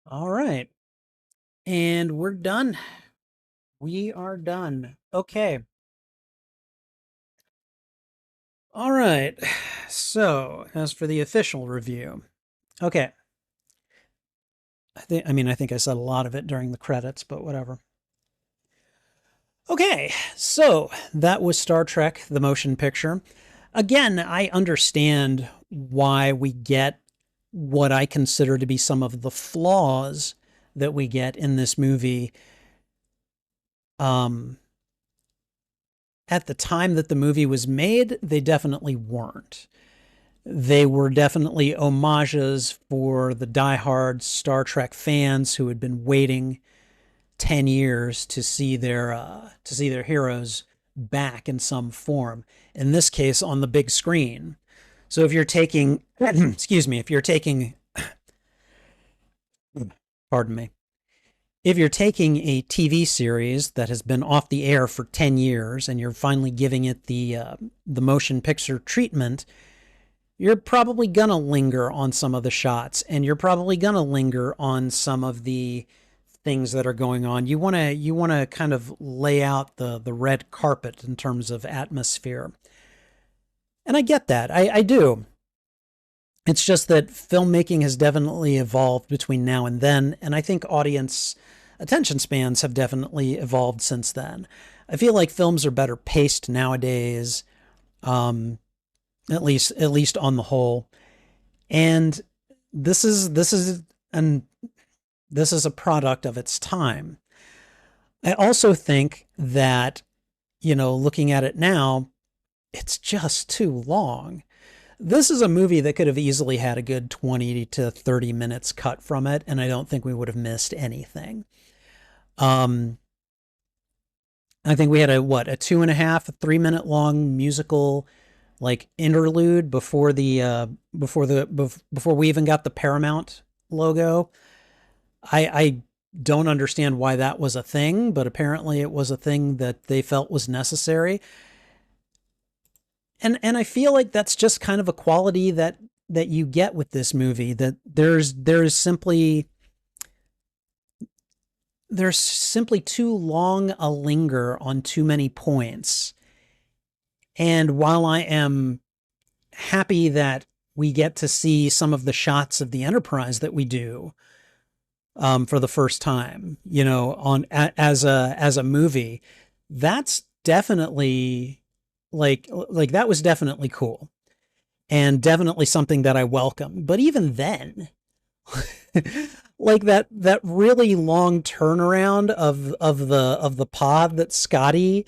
All right, and we're done. We are done. Okay. All right. So, as for the official review, okay. I think I said a lot of it during the credits, but whatever. Okay, so that was Star Trek, the motion picture. Again, I understand why we get what I consider to be some of the flaws that we get in this movie. At the time that the movie was made, they definitely weren't. They were definitely homages for the diehard Star Trek fans who had been waiting 10 years to see their heroes back in some form. In this case, on the big screen. So if you're taking, excuse me, if you're taking, pardon me, if you're taking a TV series that has been off the air for 10 years and you're finally giving it the motion picture treatment, you're probably going to linger on some of the shots and you're probably going to linger on some of the things that are going on. You want to kind of lay out the red carpet in terms of atmosphere. And I get that. I do. It's just that filmmaking has definitely evolved between now and then, and I think audience attention spans have definitely evolved since then. I feel like films are better paced nowadays, at least on the whole. And and this is a product of its time. I also think that, looking at it now, it's just too long. This is a movie that could have easily had a good 20 to 30 minutes cut from it, and I don't think we would have missed anything. I think we had a 2.5, 3 minute long musical like interlude before before we even got the Paramount logo. I don't understand why that was a thing, but apparently it was a thing that they felt was necessary. And I feel like that's just kind of a quality that you get with this movie, that there's simply too long a linger on too many points. And while I am happy that we get to see some of the shots of the Enterprise that we do for the first time, as a movie, that's definitely like that was definitely cool and definitely something that I welcome. But even then, like that really long turnaround of the pod that Scotty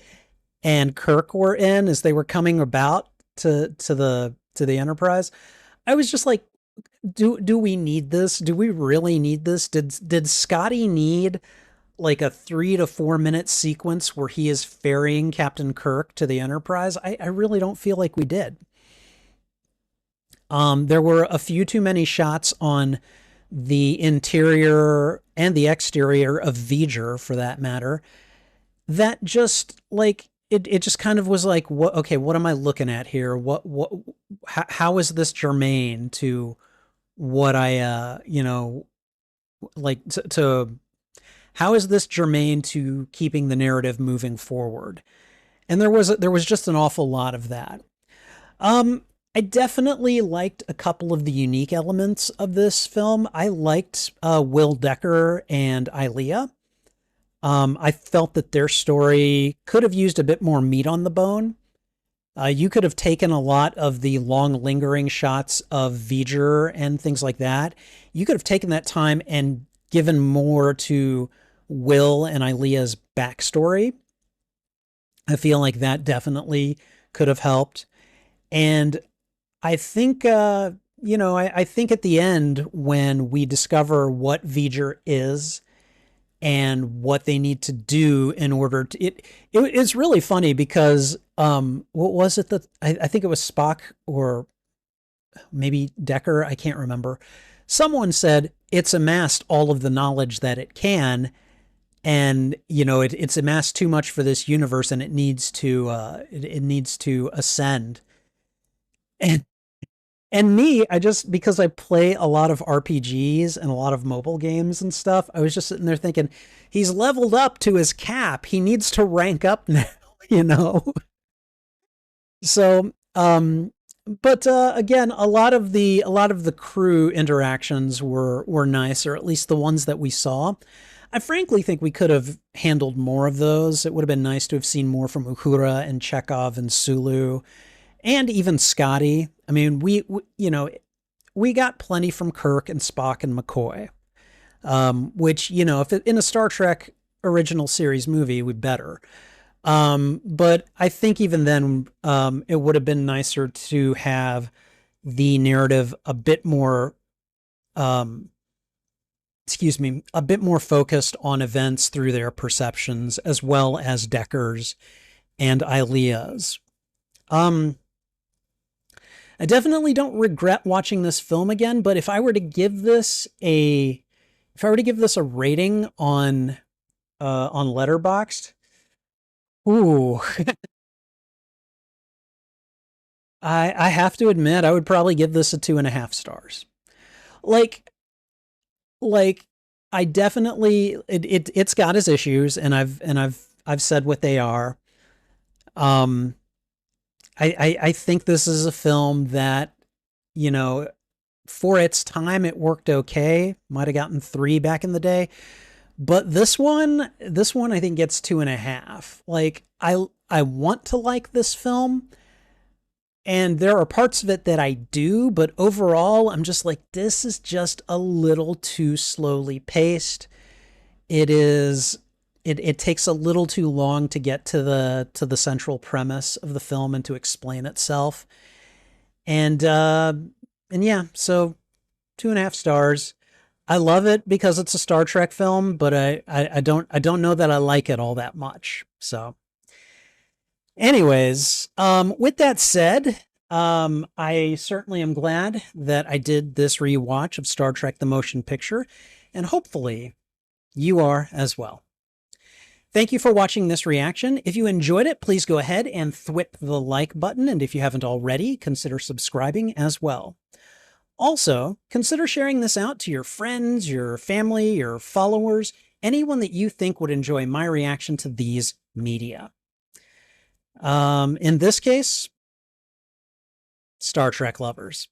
and Kirk were in as they were coming about to the Enterprise, I was just like, do we need this? Do we really need this? Did Scotty need like a 3 to 4 minute sequence where he is ferrying Captain Kirk to the Enterprise? I really don't feel like we did. There were a few too many shots on the interior and the exterior of Vger, for that matter, that just like it just kind of was like, what am I looking at here? How is this germane to what I like to how is this germane to keeping the narrative moving forward? And there was just an awful lot of that. I definitely liked a couple of the unique elements of this film. I liked Will Decker and Ilea. I felt that their story could have used a bit more meat on the bone. You could have taken a lot of the long lingering shots of Vger and things like that. You could have taken that time and given more to Will and Ilea's backstory. I feel like that definitely could have helped. And I think, I think at the end, when we discover what Vger is and what they need to do in order to it's really funny because what was it that I think it was Spock or maybe Decker, I can't remember. Someone said it's amassed all of the knowledge that it can, and it's amassed too much for this universe, and it needs to it needs to ascend. And me, I just, because I play a lot of RPGs and a lot of mobile games and stuff, I was just sitting there thinking, he's leveled up to his cap. He needs to rank up now, you know? So, but again, a lot of the crew interactions were nice, or at least the ones that we saw. I frankly think we could have handled more of those. It would have been nice to have seen more from Uhura and Chekhov and Sulu, and even Scotty. I mean, we got plenty from Kirk and Spock and McCoy, which, if it, in a Star Trek original series movie, would better. But I think even then, it would have been nicer to have the narrative a bit more, a bit more focused on events through their perceptions, as well as Decker's and Ilea's. I definitely don't regret watching this film again, but if I were to give this a rating on Letterboxd, ooh, I have to admit I would probably give this a 2.5 stars. Like like I definitely, it's got its issues, and I've said what they are. Um, I think this is a film that, you know, for its time, it worked okay. Might have gotten 3 back in the day, but this one I think gets 2.5. Like I want to like this film, and there are parts of it that I do, but overall, I'm just like, this is just a little too slowly paced. It is. It takes a little too long to get to the central premise of the film and to explain itself. And yeah, so 2.5 stars. I love it because it's a Star Trek film, but I don't know that I like it all that much. So, anyways, with that said, I certainly am glad that I did this rewatch of Star Trek: The Motion Picture, and hopefully you are as well. Thank you for watching this reaction. If you enjoyed it, please go ahead and thwip the like button, and if you haven't already, consider subscribing as well. Also, consider sharing this out to your friends, your family, your followers, anyone that you think would enjoy my reaction to these media. In this case, Star Trek lovers.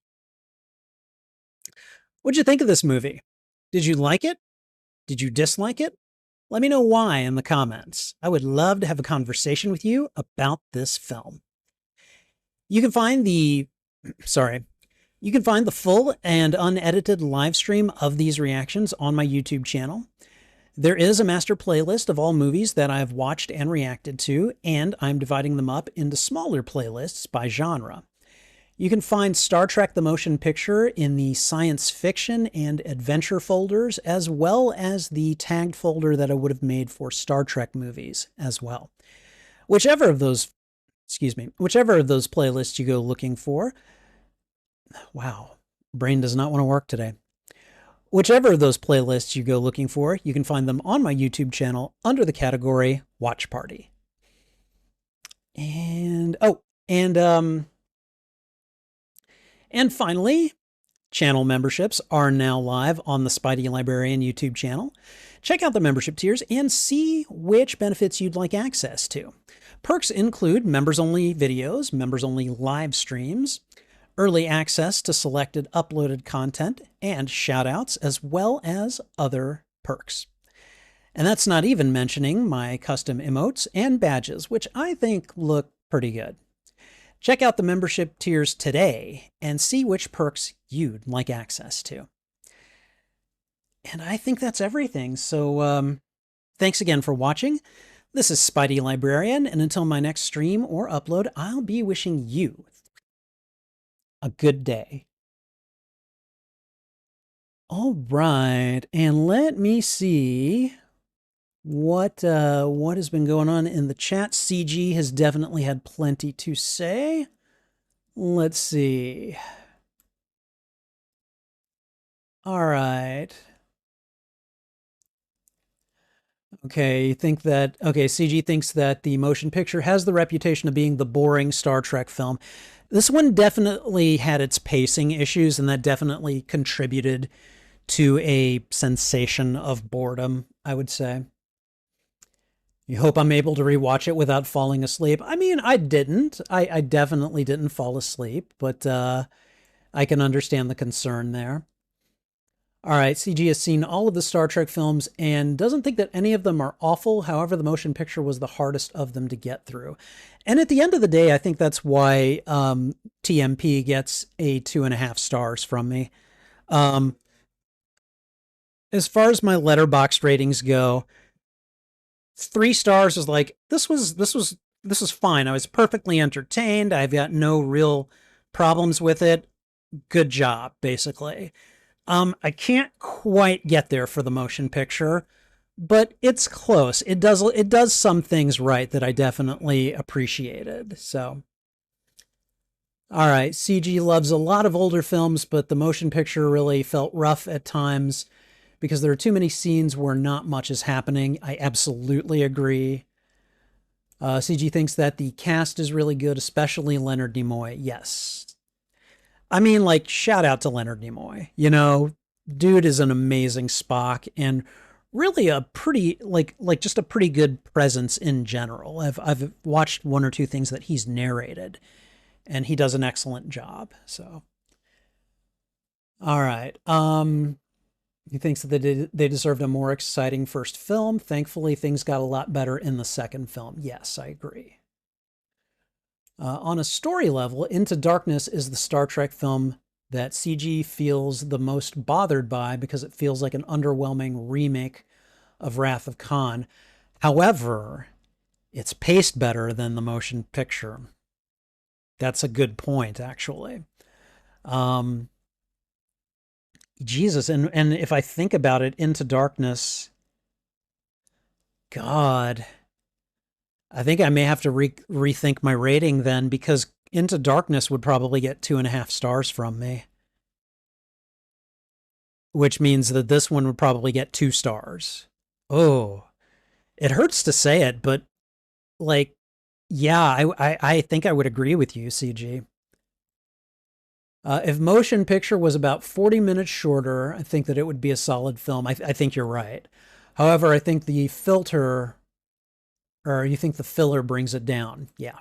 What'd you think of this movie? Did you like it? Did you dislike it? Let me know why in the comments. I would love to have a conversation with you about this film. You can find the full and unedited live stream of these reactions on my YouTube channel. There is a master playlist of all movies that I've watched and reacted to, and I'm dividing them up into smaller playlists by genre. You can find Star Trek: The Motion Picture in the science fiction and adventure folders, as well as the tagged folder that I would have made for Star Trek movies as well. Whichever of those playlists you go looking for. Wow, brain does not want to work today. Whichever of those playlists you go looking for, you can find them on my YouTube channel under the category Watch Party. And finally, channel memberships are now live on the Spidey Librarian YouTube channel. Check out the membership tiers and see which benefits you'd like access to. Perks include members-only videos, members-only live streams, early access to selected uploaded content, and shoutouts, as well as other perks. And that's not even mentioning my custom emotes and badges, which I think look pretty good. Check out the membership tiers today and see which perks you'd like access to. And I think that's everything. So thanks again for watching. This is Spidey Librarian, and until my next stream or upload, I'll be wishing you a good day. All right, and let me see what has been going on in the chat. CG has definitely had plenty to say. Let's see. All right. Okay, CG thinks that the motion picture has the reputation of being the boring Star Trek film. This one definitely had its pacing issues, and that definitely contributed to a sensation of boredom, I would say. You hope I'm able to rewatch it without falling asleep. I mean, I didn't. I definitely didn't fall asleep, but I can understand the concern there. All right, CG has seen all of the Star Trek films and doesn't think that any of them are awful. However, the motion picture was the hardest of them to get through. And at the end of the day, I think that's why TMP gets a 2.5 stars from me. As far as my Letterboxd ratings go, 3 stars is like, this was fine. I was perfectly entertained. I've got no real problems with it. Good job, basically. I can't quite get there for the motion picture, but it's close. It does some things right that I definitely appreciated. So, all right, CG loves a lot of older films, but the motion picture really felt rough at times because there are too many scenes where not much is happening. I absolutely agree. CG thinks that the cast is really good, especially Leonard Nimoy. Yes. I mean, like, shout out to Leonard Nimoy. You know, dude is an amazing Spock and really a pretty, like just a pretty good presence in general. I've watched 1 or 2 things that he's narrated, and he does an excellent job. So, all right. He thinks that they deserved a more exciting first film. Thankfully, things got a lot better in the second film. Yes, I agree. On a story level, Into Darkness is the Star Trek film that CG feels the most bothered by because it feels like an underwhelming remake of Wrath of Khan. However, it's paced better than the motion picture. That's a good point, actually. Jesus, and if I think about it, Into Darkness, God, I think I may have to rethink my rating then, because Into Darkness would probably get 2.5 stars from me, which means that this one would probably get 2 stars. Oh, it hurts to say it, but like, yeah, I think I would agree with you, CG. If motion picture was about 40 minutes shorter, I think that it would be a solid film. I think you're right. However, I think the filter, or you think the filler brings it down. Yeah.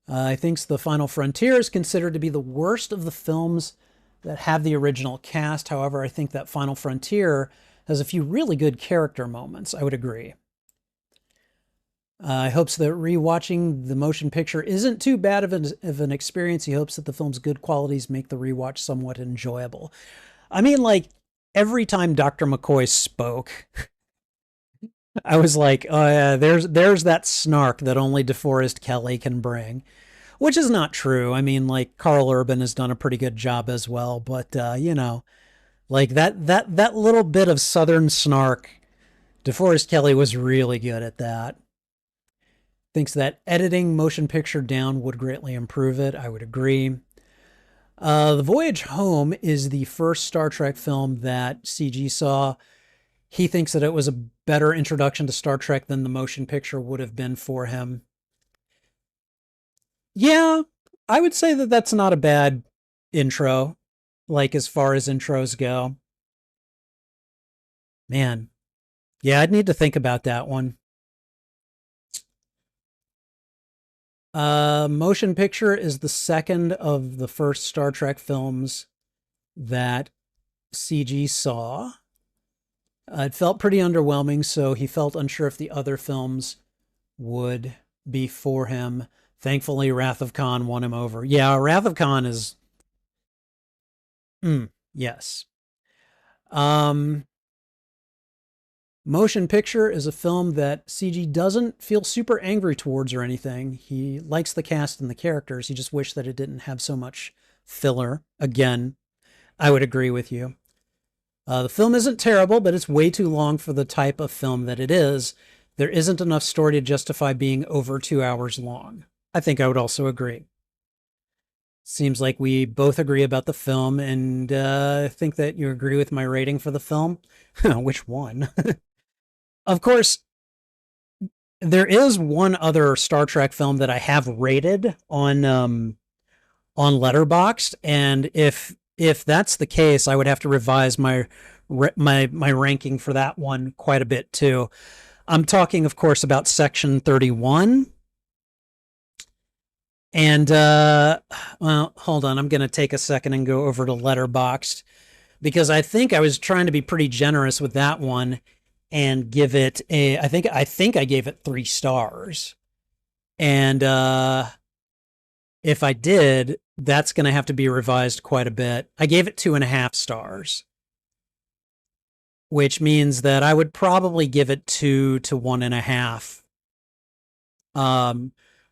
I think The Final Frontier is considered to be the worst of the films that have the original cast. However, I think that Final Frontier has a few really good character moments. I would agree. He hopes that rewatching the motion picture isn't too bad of an experience. He hopes that the film's good qualities make the rewatch somewhat enjoyable. I mean, like, every time Dr. McCoy spoke, I was like, oh yeah, there's that snark that only DeForest Kelley can bring, which is not true. I mean, like, Carl Urban has done a pretty good job as well, but you know, like that little bit of Southern snark, DeForest Kelley was really good at that. Thinks that editing motion picture down would greatly improve it. I would agree. The Voyage Home is the first Star Trek film that CG saw. He thinks that it was a better introduction to Star Trek than the motion picture would have been for him. Yeah, I would say that that's not a bad intro, like, as far as intros go. Man, yeah, I'd need to think about that one. Motion picture is the second of the first Star Trek films that CG saw. It felt pretty underwhelming, so he felt unsure if the other films would be for him. Thankfully, Wrath of Khan won him over. Yeah, Wrath of Khan is. Yes. Motion picture is a film that CG doesn't feel super angry towards or anything. He likes the cast and the characters. He just wished that it didn't have so much filler. Again, I would agree with you. The film isn't terrible, but it's way too long for the type of film that it is. There isn't enough story to justify being over 2 hours long. I think I would also agree. Seems like we both agree about the film, and I think that you agree with my rating for the film. Which one? Of course, there is one other Star Trek film that I have rated on Letterboxd, and if that's the case, I would have to revise my ranking for that one quite a bit too. I'm talking, of course, about Section 31. And well, hold on, I'm going to take a second and go over to Letterboxd, because I think I was trying to be pretty generous with that one and give it a I think I gave it 3 stars. And if I did, that's going to have to be revised quite a bit. I gave it 2.5 stars, which means that I would probably give it 2 to 1.5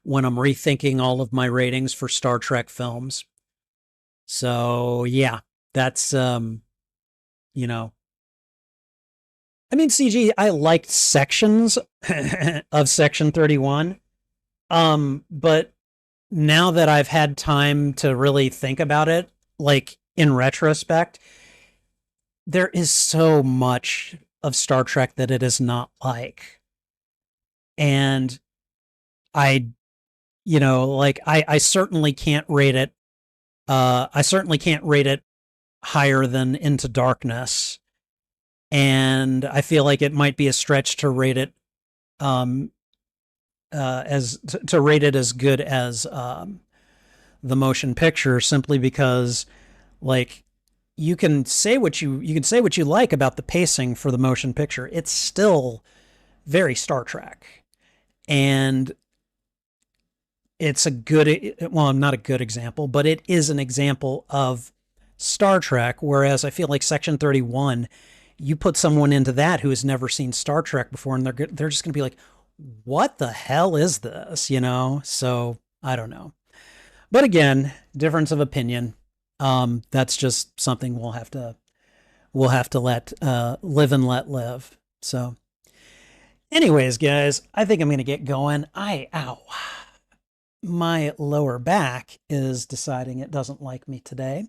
when I'm rethinking all of my ratings for Star Trek films. So yeah, that's you know, I mean, CG, I liked sections of Section 31. But now that I've had time to really think about it, like in retrospect, there is so much of Star Trek that it is not like. And I, I certainly can't rate it. I certainly can't rate it higher than Into Darkness. And I feel like it might be a stretch to rate it to rate it as good as the motion picture, simply because, like, you can say what you like about the pacing for the motion picture. It's still very Star Trek, and it's a good, well, not a good example, but it is an example of Star Trek. Whereas I feel like Section 31, you put someone into that who has never seen Star Trek before, and they're just going to be like, what the hell is this? So I don't know. But again, difference of opinion. That's just something we'll have to let live and let live. So anyways, guys, I think I'm going to get going. Ow. My lower back is deciding it doesn't like me today.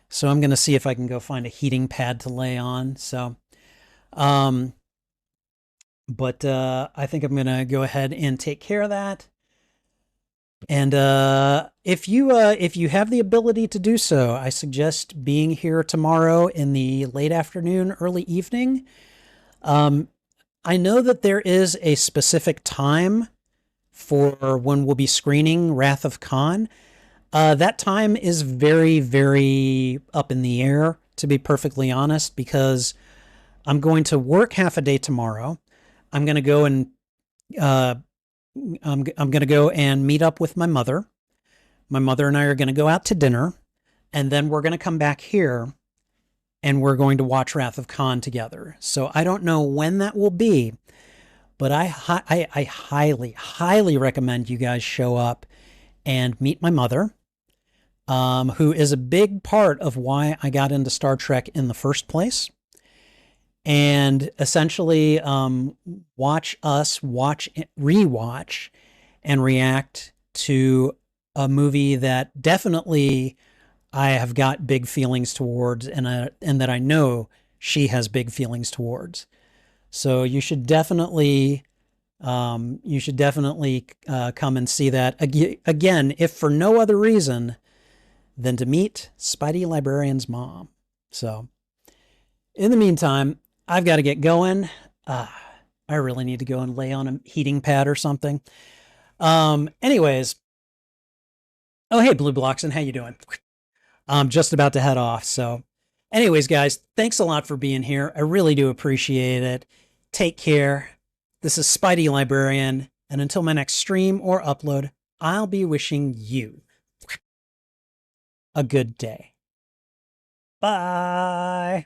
So I'm going to see if I can go find a heating pad to lay on. So, but I think I'm going to go ahead and take care of that. And if you have the ability to do so, I suggest being here tomorrow in the late afternoon, early evening. I know that there is a specific time for when we'll be screening Wrath of Khan. That time is very, very up in the air, to be perfectly honest, because I'm going to work half a day tomorrow. I'm going to go and I'm going to go and meet up with my mother. My mother and I are going to go out to dinner, and then we're going to come back here and we're going to watch Wrath of Khan together. So I don't know when that will be, but I highly, highly recommend you guys show up and meet my mother, who is a big part of why I got into Star Trek in the first place. And essentially rewatch, and react to a movie that definitely I have got big feelings towards, and that I know she has big feelings towards. So you should definitely come and see that again, if for no other reason than to meet Spidey Librarian's mom. So in the meantime, I've got to get going. I really need to go and lay on a heating pad or something. Anyways, oh hey, Blue Bloxen, how you doing? I'm just about to head off. So, anyways, guys, thanks a lot for being here. I really do appreciate it. Take care. This is Spidey Librarian, and until my next stream or upload, I'll be wishing you a good day. Bye.